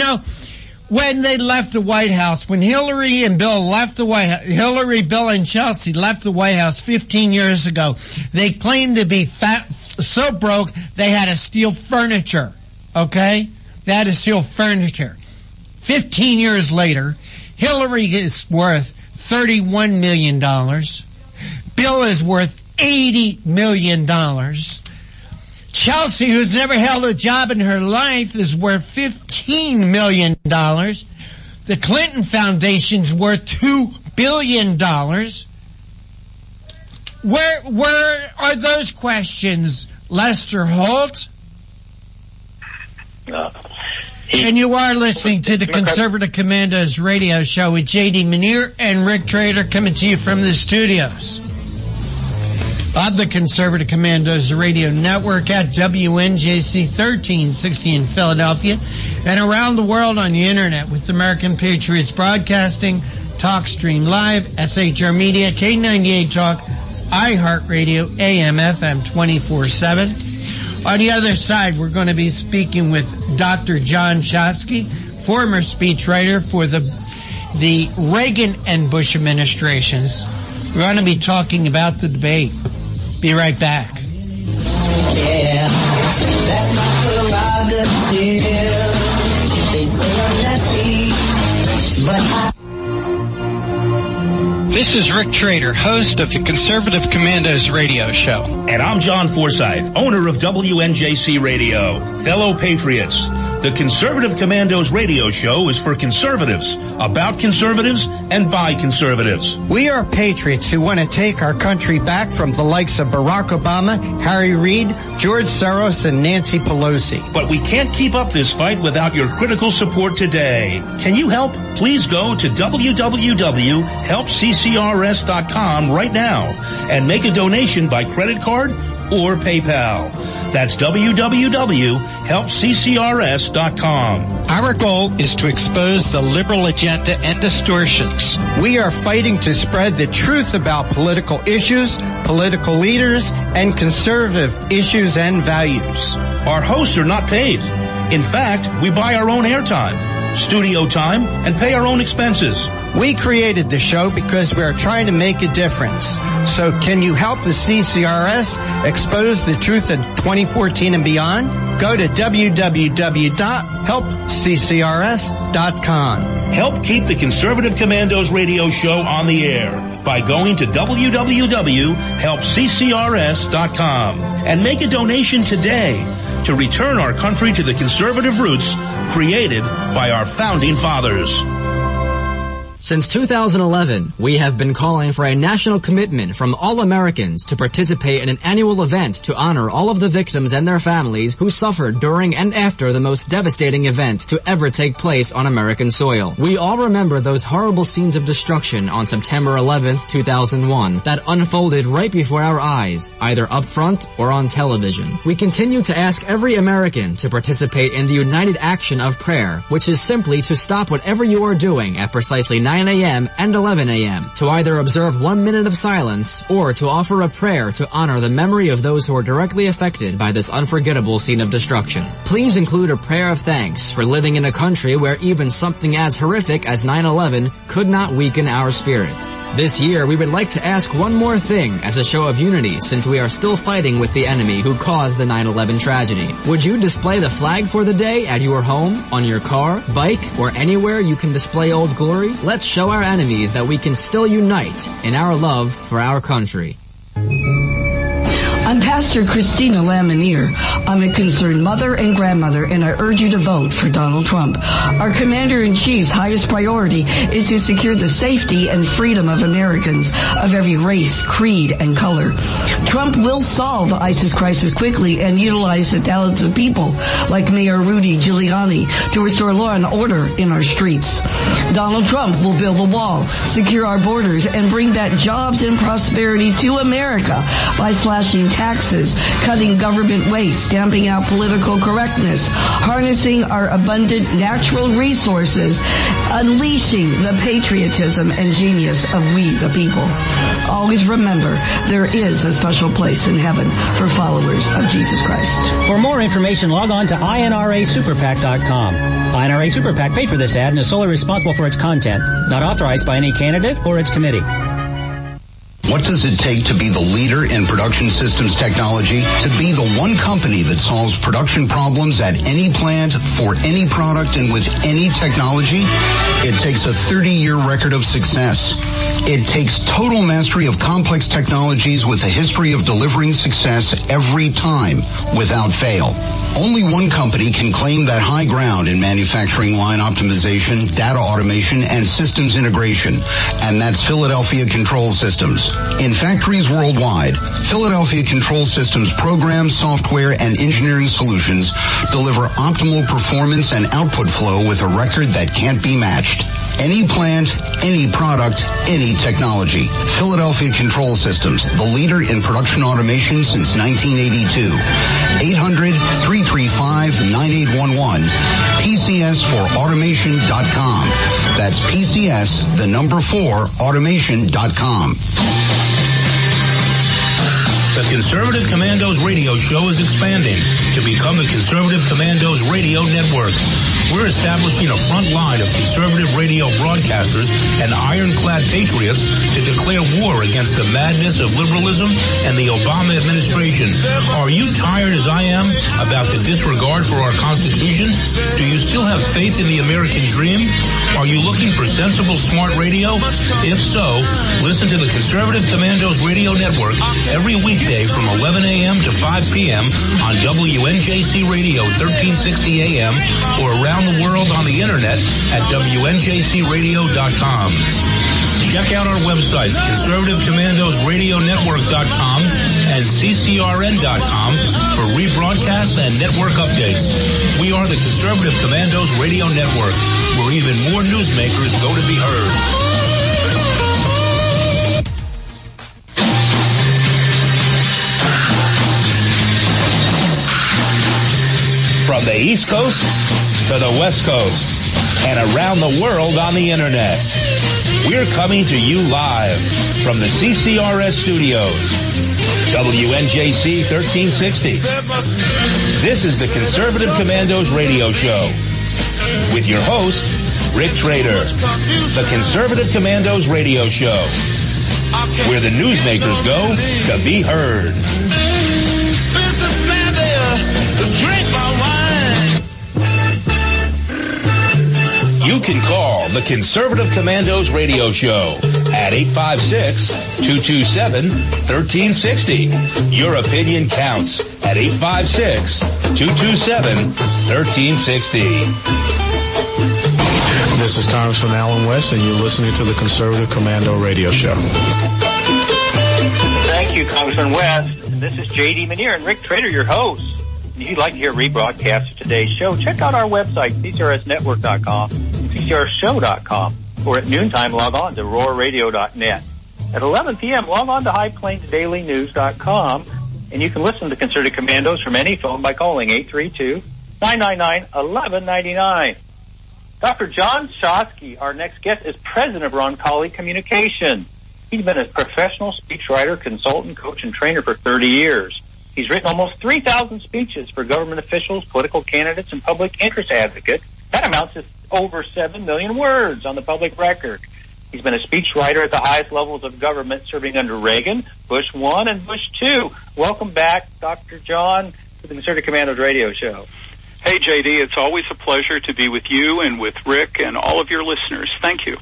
When they left the White House, when Hillary and Bill left the White House, Hillary, Bill, and Chelsea left the White House 15 years ago, they claimed to be so broke they had to steal furniture. Okay? They had to steal furniture. 15 years later, Hillary is worth $31 million. Bill is worth $80 million. Chelsea, who's never held a job in her life, is worth $15 million. The Clinton Foundation's worth $2 billion. Where are those questions, Lester Holt? And you are listening to the Conservative Commandos radio show with J.D. Manier and Rick Trader, coming to you from the studios of the Conservative Commandos radio network at WNJC 1360 in Philadelphia and around the world on the internet with American Patriots Broadcasting, TalkStream Live, SHR Media, K98 Talk, iHeartRadio, AM, FM 24/7. On the other side, we're going to be speaking with Dr. John Chotsky, former speechwriter for the Reagan and Bush administrations. We're going to be talking about the debate. Be right back. Yeah, that's my prerogative. They say I'm nasty, but This is Rick Trader, host of the Conservative Commandos radio show. And I'm John Forsyth, owner of WNJC Radio. Fellow patriots, the Conservative Commandos radio show is for conservatives, about conservatives, and by conservatives. We are patriots who want to take our country back from the likes of Barack Obama, Harry Reid, George Soros, and Nancy Pelosi. But we can't keep up this fight without your critical support today. Can you help? Please go to www.helpccrs.com right now and make a donation by credit card or PayPal. That's www.helpccrs.com. Our goal is to expose the liberal agenda and distortions. We are fighting to spread the truth about political issues, political leaders, and conservative issues and values. Our hosts are not paid. In fact, we buy our own airtime, studio time, and pay our own expenses. We created the show because we are trying to make a difference. So can you help the CCRS expose the truth in 2014 and beyond? Go to www.helpccrs.com. Help keep the Conservative Commandos radio show on the air by going to www.helpccrs.com and make a donation today to return our country to the conservative roots created by our founding fathers. Since 2011, we have been calling for a national commitment from all Americans to participate in an annual event to honor all of the victims and their families who suffered during and after the most devastating event to ever take place on American soil. We all remember those horrible scenes of destruction on September 11th, 2001 that unfolded right before our eyes, either up front or on television. We continue to ask every American to participate in the united action of prayer, which is simply to stop whatever you are doing at precisely 9 a.m. and 11 a.m. to either observe 1 minute of silence or to offer a prayer to honor the memory of those who are directly affected by this unforgettable scene of destruction. Please include a prayer of thanks for living in a country where even something as horrific as 9/11 could not weaken our spirit. This year, we would like to ask one more thing as a show of unity since we are still fighting with the enemy who caused the 9/11 tragedy. Would you display the flag for the day at your home, on your car, bike, or anywhere you can display Old Glory? Let's show our enemies that we can still unite in our love for our country. I'm Pastor Christina Lamanier. I'm a concerned mother and grandmother, and I urge you to vote for Donald Trump. Our Commander-in-Chief's highest priority is to secure the safety and freedom of Americans of every race, creed, and color. Trump will solve the ISIS crisis quickly and utilize the talents of people like Mayor Rudy Giuliani to restore law and order in our streets. Donald Trump will build the wall, secure our borders, and bring back jobs and prosperity to America by slashing taxes, cutting government waste, stamping out political correctness, harnessing our abundant natural resources, unleashing the patriotism and genius of we the people. Always remember, there is a special place in heaven for followers of Jesus Christ. For more information, log on to INRASuperPAC.com. INRA Super PAC paid for this ad and is solely responsible for its content, not authorized by any candidate or its committee. What does it take to be the leader in production systems technology? To be the one company that solves production problems at any plant, for any product, and with any technology? It takes a 30-year record of success. It takes total mastery of complex technologies with a history of delivering success every time, without fail. Only one company can claim that high ground in manufacturing line optimization, data automation, and systems integration, and that's Philadelphia Control Systems. In factories worldwide, Philadelphia Control Systems programs, software, and engineering solutions deliver optimal performance and output flow with a record that can't be matched. Any plant, any product, any technology. Philadelphia Control Systems, the leader in production automation since 1982. 800-335-9811. PCS4automation.com. That's PCS, the number 4, automation.com. The Conservative Commandos radio show is expanding to become the Conservative Commandos radio network. We're establishing a front line of conservative radio broadcasters and ironclad patriots to declare war against the madness of liberalism and the Obama administration. Are you tired, as I am, about the disregard for our Constitution? Do you still have faith in the American dream? Are you looking for sensible, smart radio? If so, listen to the Conservative Commandos radio network every weekday from 11 a.m. to 5 p.m. on WNJC Radio 1360 a.m. or around the world on the internet at WNJCradio.com. Check out our websites, ConservativeCommandosRadioNetwork.com and CCRN.com for rebroadcasts and network updates. We are the Conservative Commandos Radio Network, where even more newsmakers go to be heard. East Coast to the West Coast and around the world on the Internet. We're coming to you live from the CCRS studios. WNJC 1360. This is the Conservative Commandos radio show with your host, Rick Trader. The Conservative Commandos radio show, where the newsmakers go to be heard. You can call the Conservative Commandos radio show at 856-227-1360. Your opinion counts at 856-227-1360. This is Congressman Alan West, and you're listening to the Conservative Commando radio show. Thank you, Congressman West. And this is J.D. Manier and Rick Trader, your host. And if you'd like to hear rebroadcasts of today's show, check out our website, CCRSnetwork.com. CCRShow.com, or at noontime log on to roarradio.net. At 11 p.m. log on to highplainsdailynews.com, and you can listen to Concerted Commandos from any phone by calling 832-999-1199. Dr. John Shosky, our next guest, is president of Roncalli Communication. He's been a professional speechwriter, consultant, coach, and trainer for 30 years. He's written almost 3,000 speeches for government officials, political candidates, and public interest advocates. That amounts to over 7 million words on the public record. He's been a speechwriter at the highest levels of government, serving under Reagan, Bush 1, and Bush 2. Welcome back, Dr. John, to the Concerted Commandos radio show. Hey, JD, it's always a pleasure to be with you and with Rick and all of your listeners. Thank you.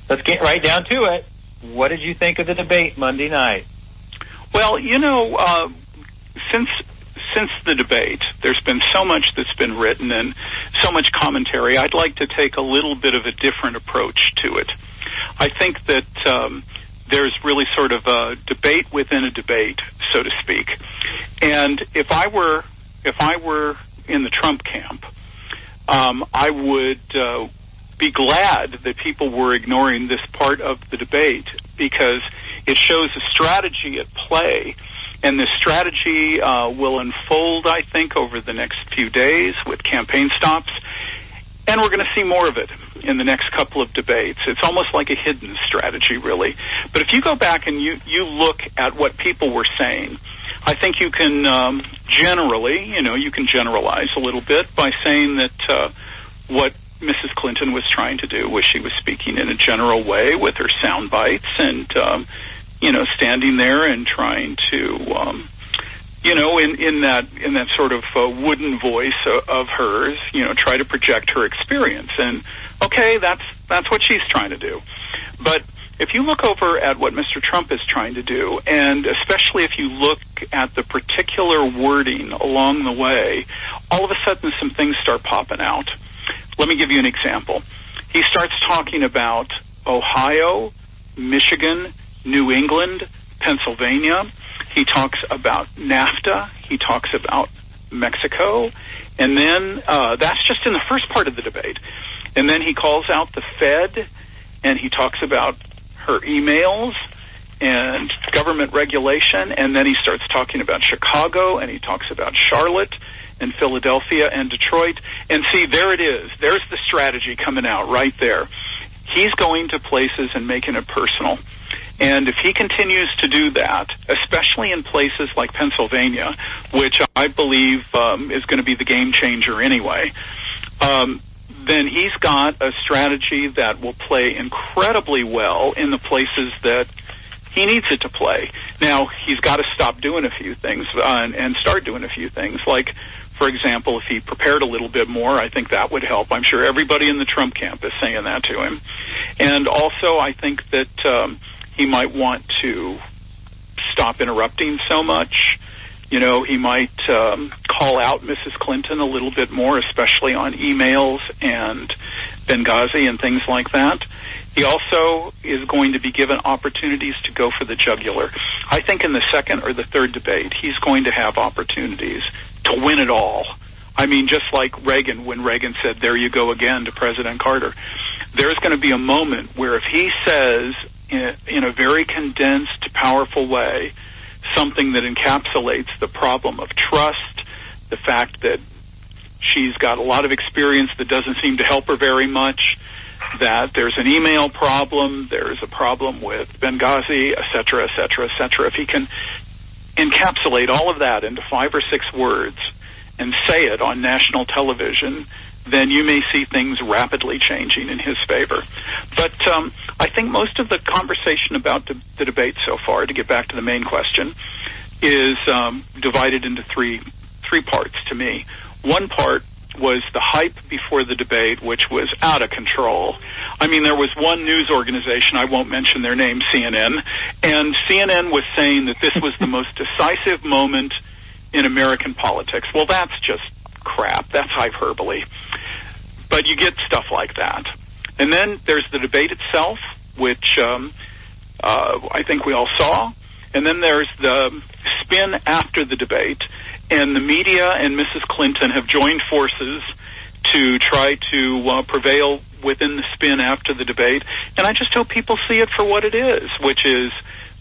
Let's get right down to it. What did you think of the debate Monday night? Well, since the debate, there's been so much that's been written and so much commentary. I'd like to take a little bit of a different approach to it. I think that there's really sort of a debate within a debate, so to speak. And if I were in the Trump camp, I would be glad that people were ignoring this part of the debate, because it shows a strategy at play. And this strategy will unfold, I think, over the next few days with campaign stops. And we're going to see more of it in the next couple of debates. It's almost like a hidden strategy, really. But if you go back and you look at what people were saying, I think you can you can generalize a little bit by saying that what Mrs. Clinton was trying to do was she was speaking in a general way with her sound bites and standing there and trying to, in that sort of wooden voice of hers, try to project her experience. And okay, that's what she's trying to do. But if you look over at what Mr. Trump is trying to do, and especially if you look at the particular wording along the way, all of a sudden some things start popping out. Let me give you an example. He starts talking about Ohio, Michigan, New England, Pennsylvania. He talks about NAFTA. He talks about Mexico. And then that's just in the first part of the debate. And then he calls out the Fed, and he talks about her emails and government regulation. And then he starts talking about Chicago, and he talks about Charlotte and Philadelphia and Detroit. And see, there it is. There's the strategy coming out right there. He's going to places and making it personal. And if he continues to do that, especially in places like Pennsylvania, which I believe is going to be the game changer anyway, then he's got a strategy that will play incredibly well in the places that he needs it to play. Now, he's got to stop doing a few things and start doing a few things. Like, for example, if he prepared a little bit more, I think that would help. I'm sure everybody in the Trump camp is saying that to him. And also, I think that he might want to stop interrupting so much. He might call out Mrs. Clinton a little bit more, especially on emails and Benghazi and things like that. He also is going to be given opportunities to go for the jugular. I think in the second or the third debate, he's going to have opportunities to win it all. I mean, just like Reagan, when Reagan said, "There you go again," to President Carter. There's going to be a moment where if he says in a very condensed, powerful way, something that encapsulates the problem of trust, the fact that she's got a lot of experience that doesn't seem to help her very much, that there's an email problem, there's a problem with Benghazi, et cetera, et cetera, et cetera. If he can encapsulate all of that into 5 or 6 words and say it on national television, then you may see things rapidly changing in his favor. But I think most of the conversation about the debate so far, to get back to the main question, is divided into three parts to me. One part was the hype before the debate, which was out of control. I mean, there was one news organization, I won't mention their name, CNN, and CNN was saying that this was the most decisive moment in American politics. Well, that's just crap. That's hyperbole. But you get stuff like that. And then there's the debate itself, which I think we all saw. And then there's the spin after the debate. And the media and Mrs. Clinton have joined forces to try to prevail within the spin after the debate. And I just hope people see it for what it is, which is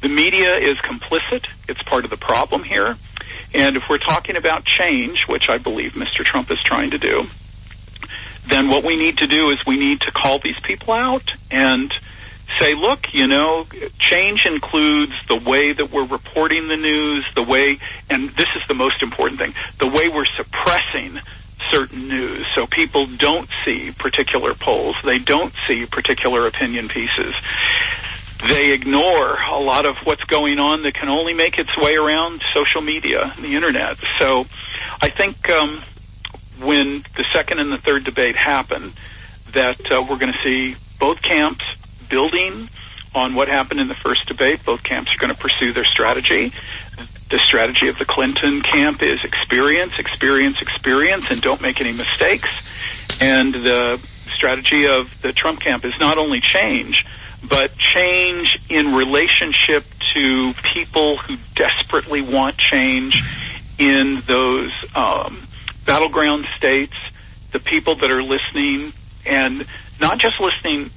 the media is complicit. It's part of the problem here. And if we're talking about change, which I believe Mr. Trump is trying to do, then what we need to do is we need to call these people out and say, look, you know, change includes the way that we're reporting the news, the way, and this is the most important thing, the way we're suppressing certain news so people don't see particular polls, they don't see particular opinion pieces. They ignore a lot of what's going on that can only make its way around social media and the internet. So I think when the second and the third debate happen, that we're going to see both camps building on what happened in the first debate. Both camps are going to pursue their strategy. The strategy of the Clinton camp is experience, experience, experience, and don't make any mistakes. And the strategy of the Trump camp is not only change, but change in relationship to people who desperately want change in those battleground states, the people that are listening, and not just listening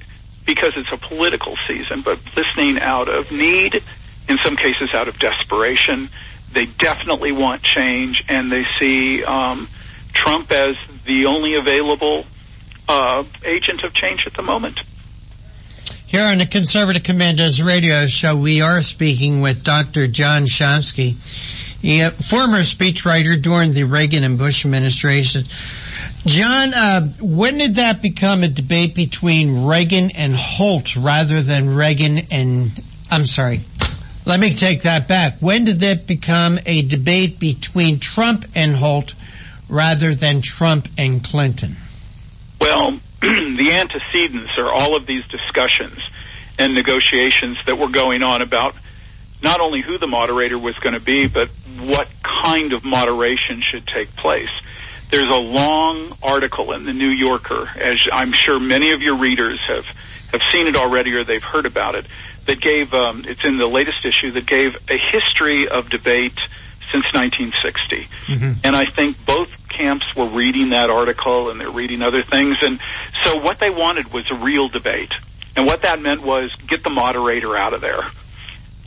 because it's a political season, but listening out of need, in some cases out of desperation. They definitely want change, and they see Trump as the only available agent of change at the moment. Here on the Conservative Commandos radio show, we are speaking with Dr. John Chomsky, a former speechwriter during the Reagan and Bush administration. John, when did that become a debate between Reagan and Holt rather than Reagan and... I'm sorry. Let me take that back. When did that become a debate between Trump and Holt rather than Trump and Clinton? Well, the antecedents are all of these discussions and negotiations that were going on about not only who the moderator was going to be, but what kind of moderation should take place. There's a long article in the New Yorker, as I'm sure many of your readers have seen it already or they've heard about it, that gave, it's in the latest issue, that gave a history of debate since 1960. Mm-hmm. And I think both camps were reading that article and they're reading other things. And so what they wanted was a real debate. And what that meant was get the moderator out of there.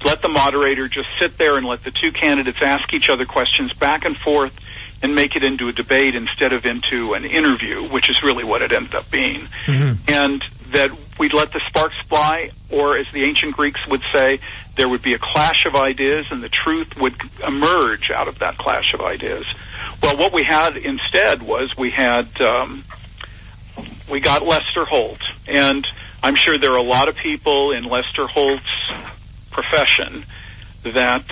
Let the moderator just sit there and let the two candidates ask each other questions back and forth and make it into a debate instead of into an interview, which is really what it ended up being. Mm-hmm. And that we'd let the sparks fly, or as the ancient Greeks would say, there would be a clash of ideas and the truth would emerge out of that clash of ideas. Well, what we had instead was we got Lester Holt, and I'm sure there are a lot of people in Lester Holt's profession that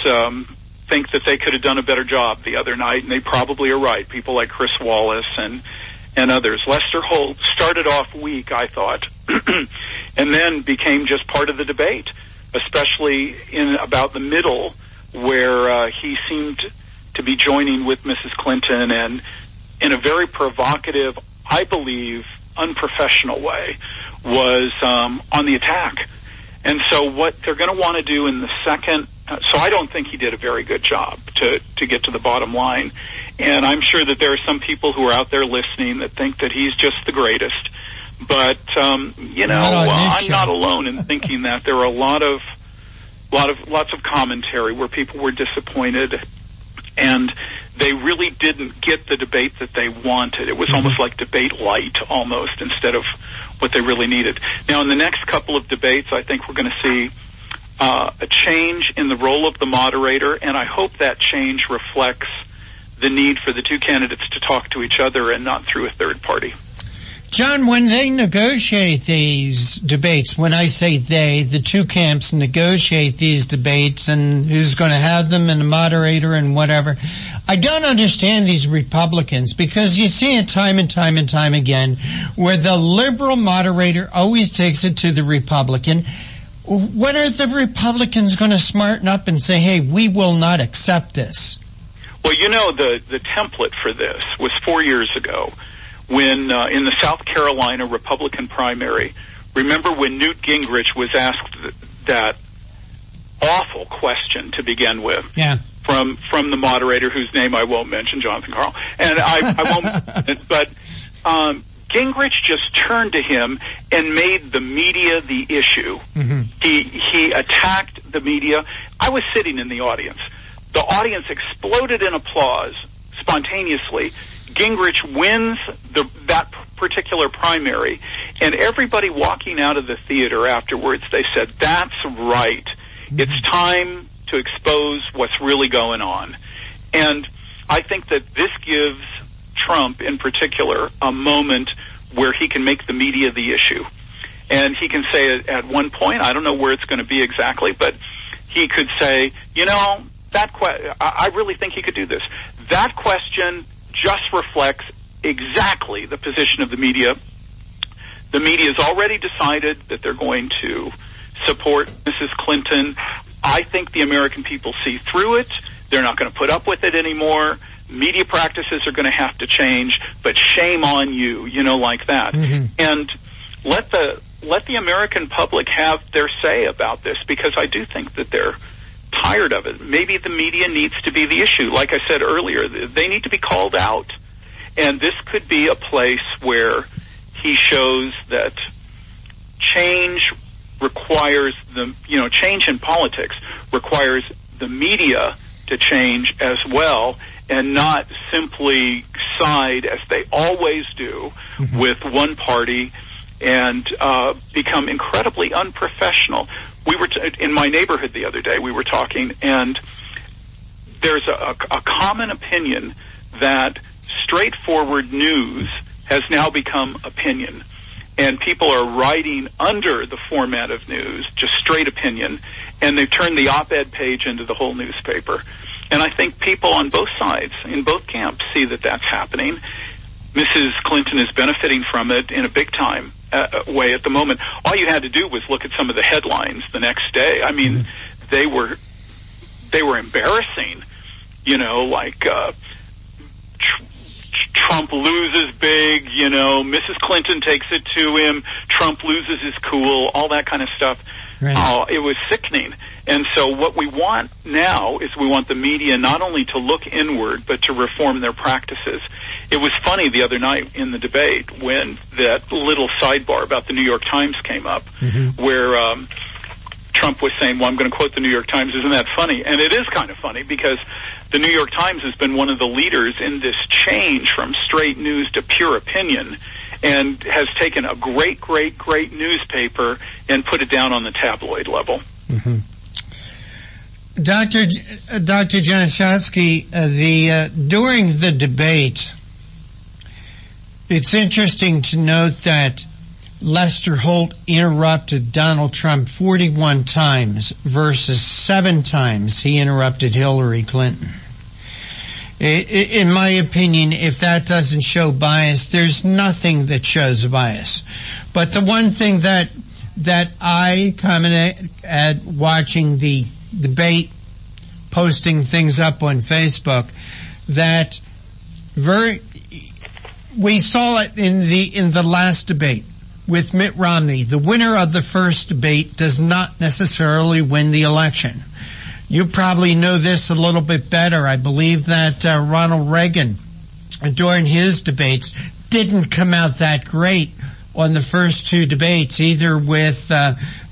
think that they could have done a better job the other night, and they probably are right. People like Chris Wallace and others. Lester Holt started off weak, I thought, and then became just part of the debate, especially in about the middle, where he seemed to be joining with Mrs. Clinton, and in a very provocative, I believe, unprofessional way, was on the attack. And so what they're going to want to do in the second, so I don't think he did a very good job to get to the bottom line. And I'm sure that there are some people who are out there listening that think that he's just the greatest. But, you know, I'm not alone in thinking that. There are lots of commentary where people were disappointed And they really didn't get the debate that they wanted. It was almost like debate light, almost, instead of what they really needed. Now, in the next couple of debates, I think we're going to see a change in the role of the moderator, and I hope that change reflects the need for the two candidates to talk to each other and not through a third party. John, when they negotiate these debates, when I say they, the two camps negotiate these debates and who's going to have them and the moderator and whatever, I don't understand these Republicans, because you see it time and time and time again where the liberal moderator always takes it to the Republican. When are the Republicans going to smarten up and say, hey, we will not accept this? Well, you know, the template for this was 4 years ago when in the South Carolina Republican primary, remember when Newt Gingrich was asked that awful question to begin with from the moderator, whose name I won't mention, Jonathan Carl, and I won't, but Gingrich just turned to him and made the media the issue. He attacked the media. I was sitting in the audience. The audience exploded in applause spontaneously. Gingrich wins that particular primary, and everybody walking out of the theater afterwards, they said, that's right. It's time to expose what's really going on. And I think that this gives Trump, in particular, a moment where he can make the media the issue. And he can say it at one point, I don't know where it's going to be exactly, but he could say, you know, I really think he could do this. That question just reflects exactly the position of the media. The media has already decided that they're going to support Mrs. Clinton. I think the American people see through it. They're not going to put up with it anymore. Media practices are going to have to change, but shame on you, you know, like that. And let the American public have their say about this, because I do think that they're tired of it. Maybe the media needs to be the issue. Like I said earlier, they need to be called out. And this could be a place where he shows that change requires change in politics requires the media to change as well, and not simply side, as they always do, with one party and become incredibly unprofessional. We were in my neighborhood the other day. We were talking, and there's a common opinion that straightforward news has now become opinion, and people are writing under the format of news, just straight opinion, and they've turned the op-ed page into the whole newspaper. And I think people on both sides, in both camps, see that that's happening. Mrs. Clinton is benefiting from it in a big-time way at the moment. All you had to do was look at some of the headlines the next day. I mean, they were embarrassing. You know, like Trump loses big. You know, Mrs. Clinton takes it to him. Trump loses his cool. All that kind of stuff. Right. Oh, it was sickening. And so what we want now is we want the media not only to look inward, but to reform their practices. It was funny the other night in the debate when that little sidebar about the New York Times came up, where Trump was saying, well, I'm going to quote the New York Times. Isn't that funny? And it is kind of funny, because the New York Times has been one of the leaders in this change from straight news to pure opinion, and has taken a great newspaper and put it down on the tabloid level. Dr. Janishevsky, during the debate, it's interesting to note that Lester Holt interrupted Donald Trump 41 times versus 7 times he interrupted Hillary Clinton. In my opinion, if that doesn't show bias, there's nothing that shows bias. But the one thing that I commented at watching the debate, posting things up on Facebook, that we saw it in the last debate with Mitt Romney. The winner of the first debate does not necessarily win the election. You probably know this a little bit better. I believe that Ronald Reagan, during his debates, didn't come out that great on the first 2 debates, either with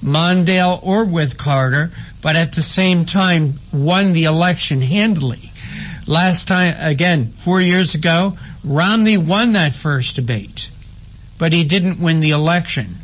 Mondale or with Carter, but at the same time won the election handily. Last time, again, 4 years ago, Romney won that first debate, but he didn't win the election.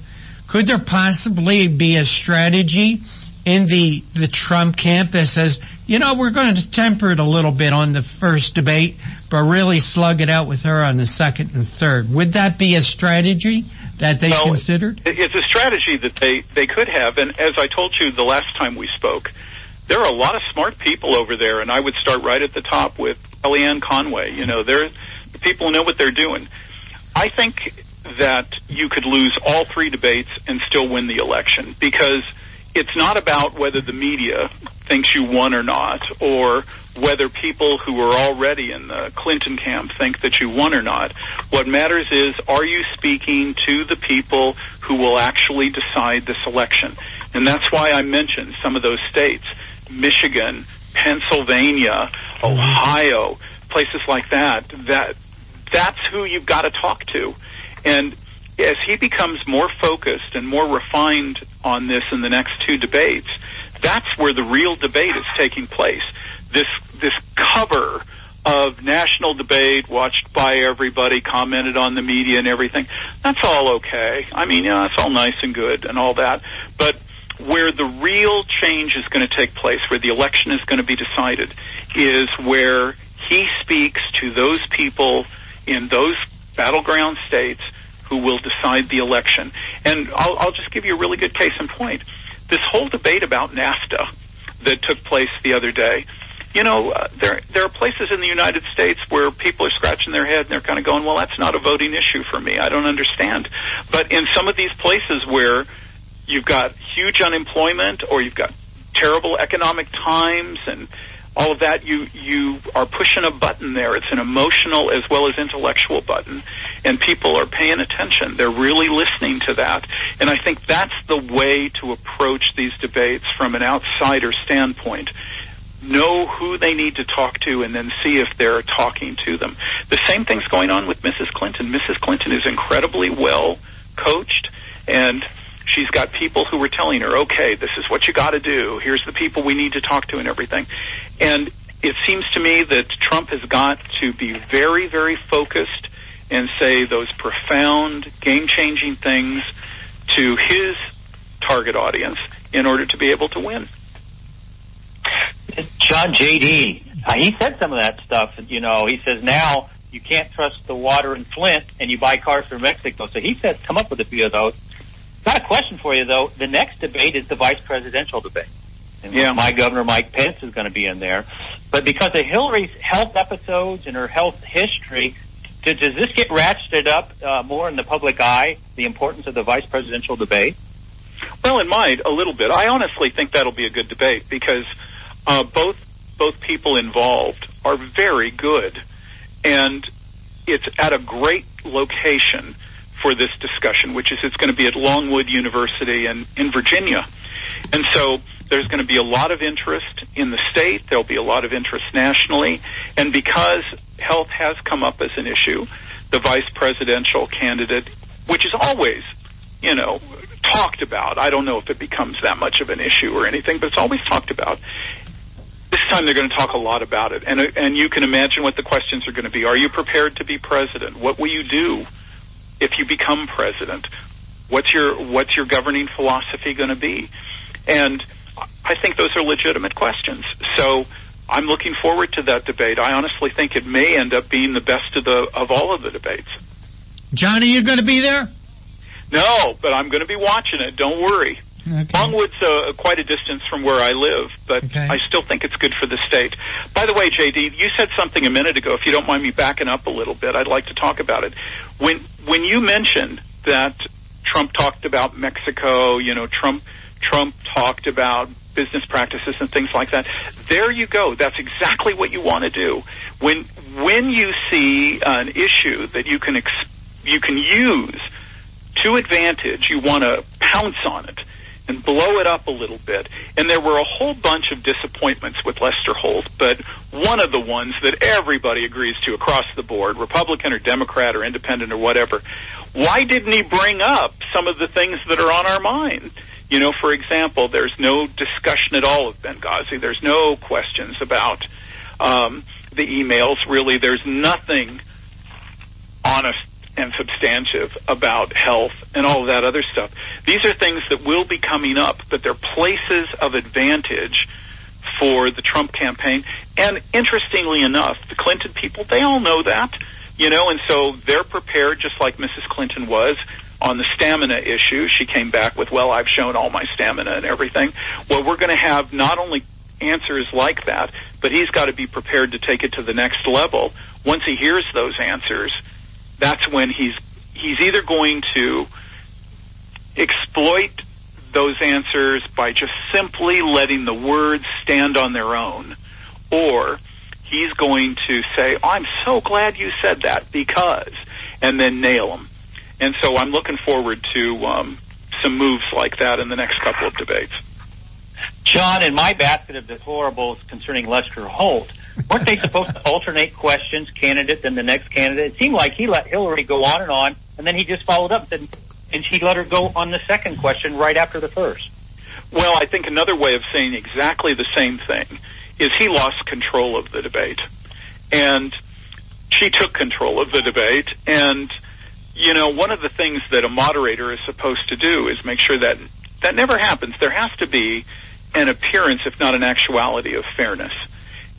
Could there possibly be a strategy in the Trump camp that says, we're going to temper it a little bit on the first debate, but really slug it out with her on the second and third? Would that be a strategy that they considered? It's a strategy that they could have, and as I told you the last time we spoke, there are a lot of smart people over there, and I would start right at the top with Kellyanne Conway. They're the people who know what they're doing. I think that you could lose all three debates and still win the election, because it's not about whether the media thinks you won or not, or whether people who are already in the Clinton camp think that you won or not. What matters is, are you speaking to the people who will actually decide this election? And that's why I mentioned some of those states, Michigan, Pennsylvania, Ohio, places like that. That's who you've got to talk to. And as he becomes more focused and more refined on this in the next two debates, that's where the real debate is taking place. This cover of national debate watched by everybody, commented on the media and everything, that's all okay. I mean, it's all nice and good and all that. But where the real change is going to take place, where the election is going to be decided, is where he speaks to those people in those battleground states who will decide the election. And I'll just give you a really good case in point. This whole debate about NAFTA that took place the other day, there are places in the United States where people are scratching their head and they're kind of going, well, that's not a voting issue for me. I don't understand. But in some of these places where you've got huge unemployment or you've got terrible economic times and all of that, you are pushing a button there. It's an emotional as well as intellectual button, and people are paying attention. They're really listening to that. And I think that's the way to approach these debates from an outsider standpoint. Know who they need to talk to and then see if they're talking to them. The same thing's going on with Mrs. Clinton. Mrs. Clinton is incredibly well coached, and she's got people who are telling her, okay, this is what you got to do. Here's the people we need to talk to and everything. And it seems to me that Trump has got to be very, very focused and say those profound, game-changing things to his target audience in order to be able to win. John J.D., he said some of that stuff. He says now you can't trust the water in Flint and you buy cars from Mexico. So he says come up with a few of those. Got a question for you, though. The next debate is the vice presidential debate. And my governor, Mike Pence, is going to be in there. But because of Hillary's health episodes and her health history, does this get ratcheted up more in the public eye, the importance of the vice presidential debate? Well, it might, a little bit. I honestly think that'll be a good debate because both people involved are very good. And it's at a great location for this discussion, which is it's going to be at Longwood University in Virginia. And so there's going to be a lot of interest in the state. There'll be a lot of interest nationally. And because health has come up as an issue, the vice presidential candidate, which is always, talked about. I don't know if it becomes that much of an issue or anything, but it's always talked about. This time they're going to talk a lot about it. And you can imagine what the questions are going to be. Are you prepared to be president? What will you do if you become president? What's your governing philosophy going to be? And I think those are legitimate questions. So I'm looking forward to that debate. I honestly think it may end up being the best of all of the debates. Johnny, you going to be there? No, but I'm going to be watching it. Don't worry. Okay. Longwood's quite a distance from where I live, but okay. I still think it's good for the state. By the way, J.D., you said something a minute ago. If you don't mind me backing up a little bit, I'd like to talk about it. When you mentioned that Trump talked about Mexico, Trump talked about business practices and things like that, there you go. That's exactly what you want to do. When you see an issue that you can use to advantage, you want to pounce on it and blow it up a little bit. And there were a whole bunch of disappointments with Lester Holt, but one of the ones that everybody agrees to across the board, Republican or Democrat or Independent or whatever, why didn't he bring up some of the things that are on our mind? For example, there's no discussion at all of Benghazi. There's no questions about the emails. Really, there's nothing honest and substantive about health and all of that other stuff. These are things that will be coming up, but they're places of advantage for the Trump campaign. And interestingly enough, the Clinton people, they all know that, and so they're prepared, just like Mrs. Clinton was on the stamina issue. She came back with, well, I've shown all my stamina and everything. Well, we're going to have not only answers like that, but he's got to be prepared to take it to the next level. Once he hears those answers, that's when he's either going to exploit those answers by just simply letting the words stand on their own, or he's going to say, oh, I'm so glad you said that because, and then nail them. And so I'm looking forward to some moves like that in the next couple of debates. John, in my basket of deplorables concerning Lester Holt, weren't they supposed to alternate questions, candidate, then the next candidate? It seemed like he let Hillary go on, and then he just followed up, and she let her go on the second question right after the first. Well, I think another way of saying exactly the same thing is he lost control of the debate. And she took control of the debate. And, one of the things that a moderator is supposed to do is make sure that that never happens. There has to be an appearance, if not an actuality, of fairness.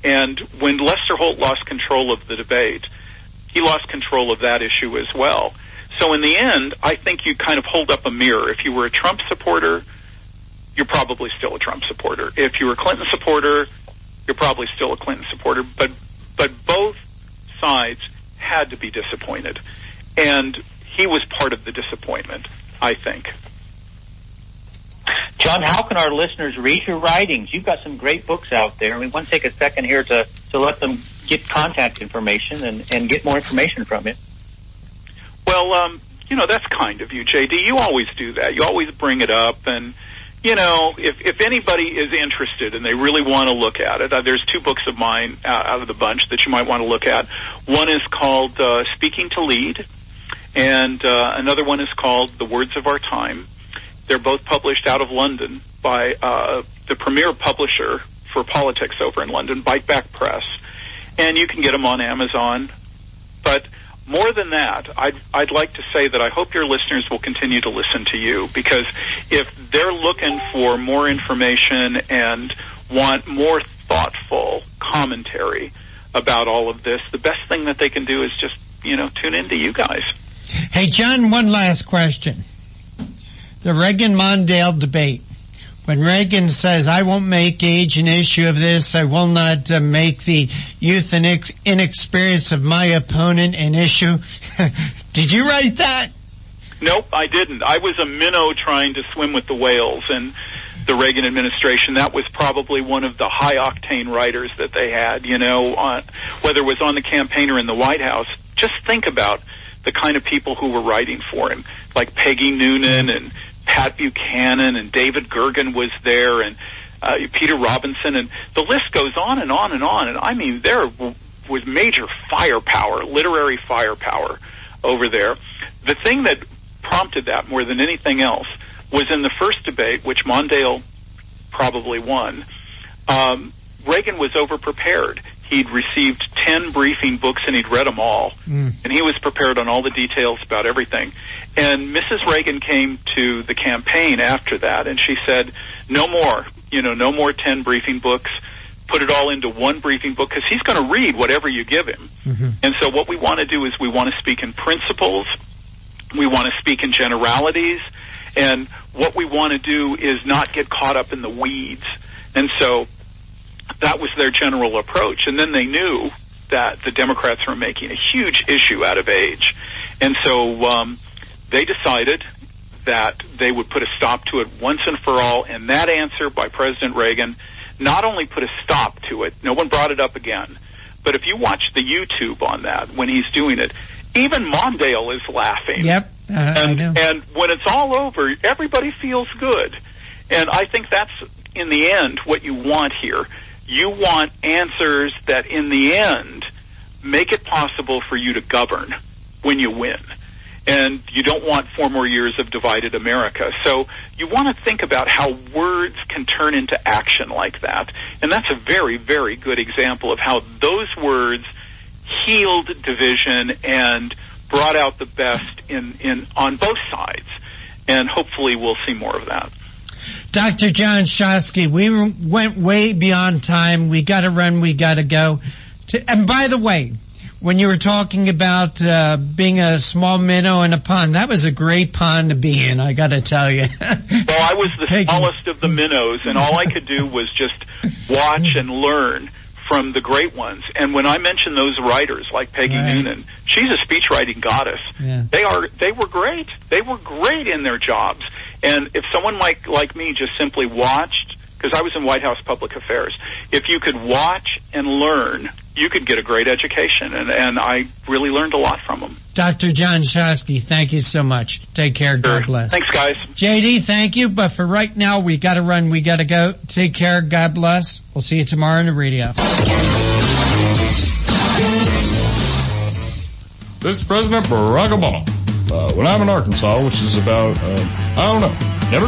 And when Lester Holt lost control of the debate, he lost control of that issue as well. So in the end, I think you kind of hold up a mirror. If you were a Trump supporter, you're probably still a Trump supporter. If you were a Clinton supporter, you're probably still a Clinton supporter. But both sides had to be disappointed. And he was part of the disappointment, I think. John, how can our listeners read your writings? You've got some great books out there. We want to take a second here to let them get contact information and get more information from you. Well, that's kind of you, JD. You always do that. You always bring it up. And, if anybody is interested and they really want to look at it, there's two books of mine out of the bunch that you might want to look at. One is called Speaking to Lead, and another one is called The Words of Our Time. They're both published out of London by the premier publisher for politics over in London, Bite Back Press. And you can get them on Amazon. But more than that, I'd like to say that I hope your listeners will continue to listen to you, because if they're looking for more information and want more thoughtful commentary about all of this, the best thing that they can do is just, tune into you guys. Hey, John, one last question. The Reagan-Mondale debate. When Reagan says, I won't make age an issue of this, I will not make the youth and inexperience of my opponent an issue. Did you write that? Nope, I didn't. I was a minnow trying to swim with the whales in the Reagan administration. That was probably one of the high-octane writers that they had, whether it was on the campaign or in the White House. Just think about the kind of people who were writing for him, like Peggy Noonan and Pat Buchanan, and David Gergen was there, and Peter Robinson, and the list goes on and on and on. And I mean, there was major firepower, literary firepower over there. The thing that prompted that more than anything else was in the first debate, which Mondale probably won. Reagan was overprepared. He'd received 10 briefing books and he'd read them all. And he was prepared on all the details about everything. And Mrs. Reagan came to the campaign after that and she said, no more 10 briefing books. Put it all into one briefing book, because he's going to read whatever you give him. And so what we want to do is we want to speak in principles. We want to speak in generalities. And what we want to do is not get caught up in the weeds. And so that was their general approach. And then they knew that the Democrats were making a huge issue out of age. And so they decided that they would put a stop to it once and for all. And that answer by President Reagan not only put a stop to it, no one brought it up again, but if you watch the YouTube on that when he's doing it, even Mondale is laughing. Yep. I know. And when it's all over, everybody feels good. And I think that's, in the end, what you want here. You want answers that, in the end, make it possible for you to govern when you win. and you don't want 4 more years of divided America. So you want to think about how words can turn into action like that. And that's a very, very good example of how those words healed division and brought out the best in on both sides. And hopefully we'll see more of that. Dr. John Shosky, we went way beyond time. We got to run. We got to go. And by the way, when you were talking about being a small minnow in a pond, that was a great pond to be in, I got to tell you. Well, I was the smallest of the minnows, and all I could do was just watch and learn from the great ones. And when I mention those writers like Peggy Noonan, she's a speech writing goddess. Yeah. They were great. They were great in their jobs. And if someone like me just simply watched, because I was in White House Public Affairs, if you could watch and learn, you could get a great education. And I really learned a lot from them. Dr. John Shosky, thank you so much. Take care. God bless. Thanks, guys. JD, thank you. But for right now, we got to run. We got to go. Take care. God bless. We'll see you tomorrow on the radio. This is President Barack Obama. When I'm in Arkansas, which is about, never.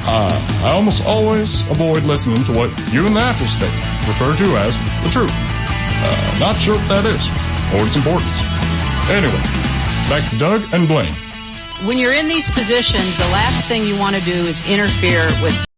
I almost always avoid listening to what you and the after state refer to as the truth. Not sure what that is, or its importance. Anyway, back to Doug and Blaine. When you're in these positions, the last thing you want to do is interfere with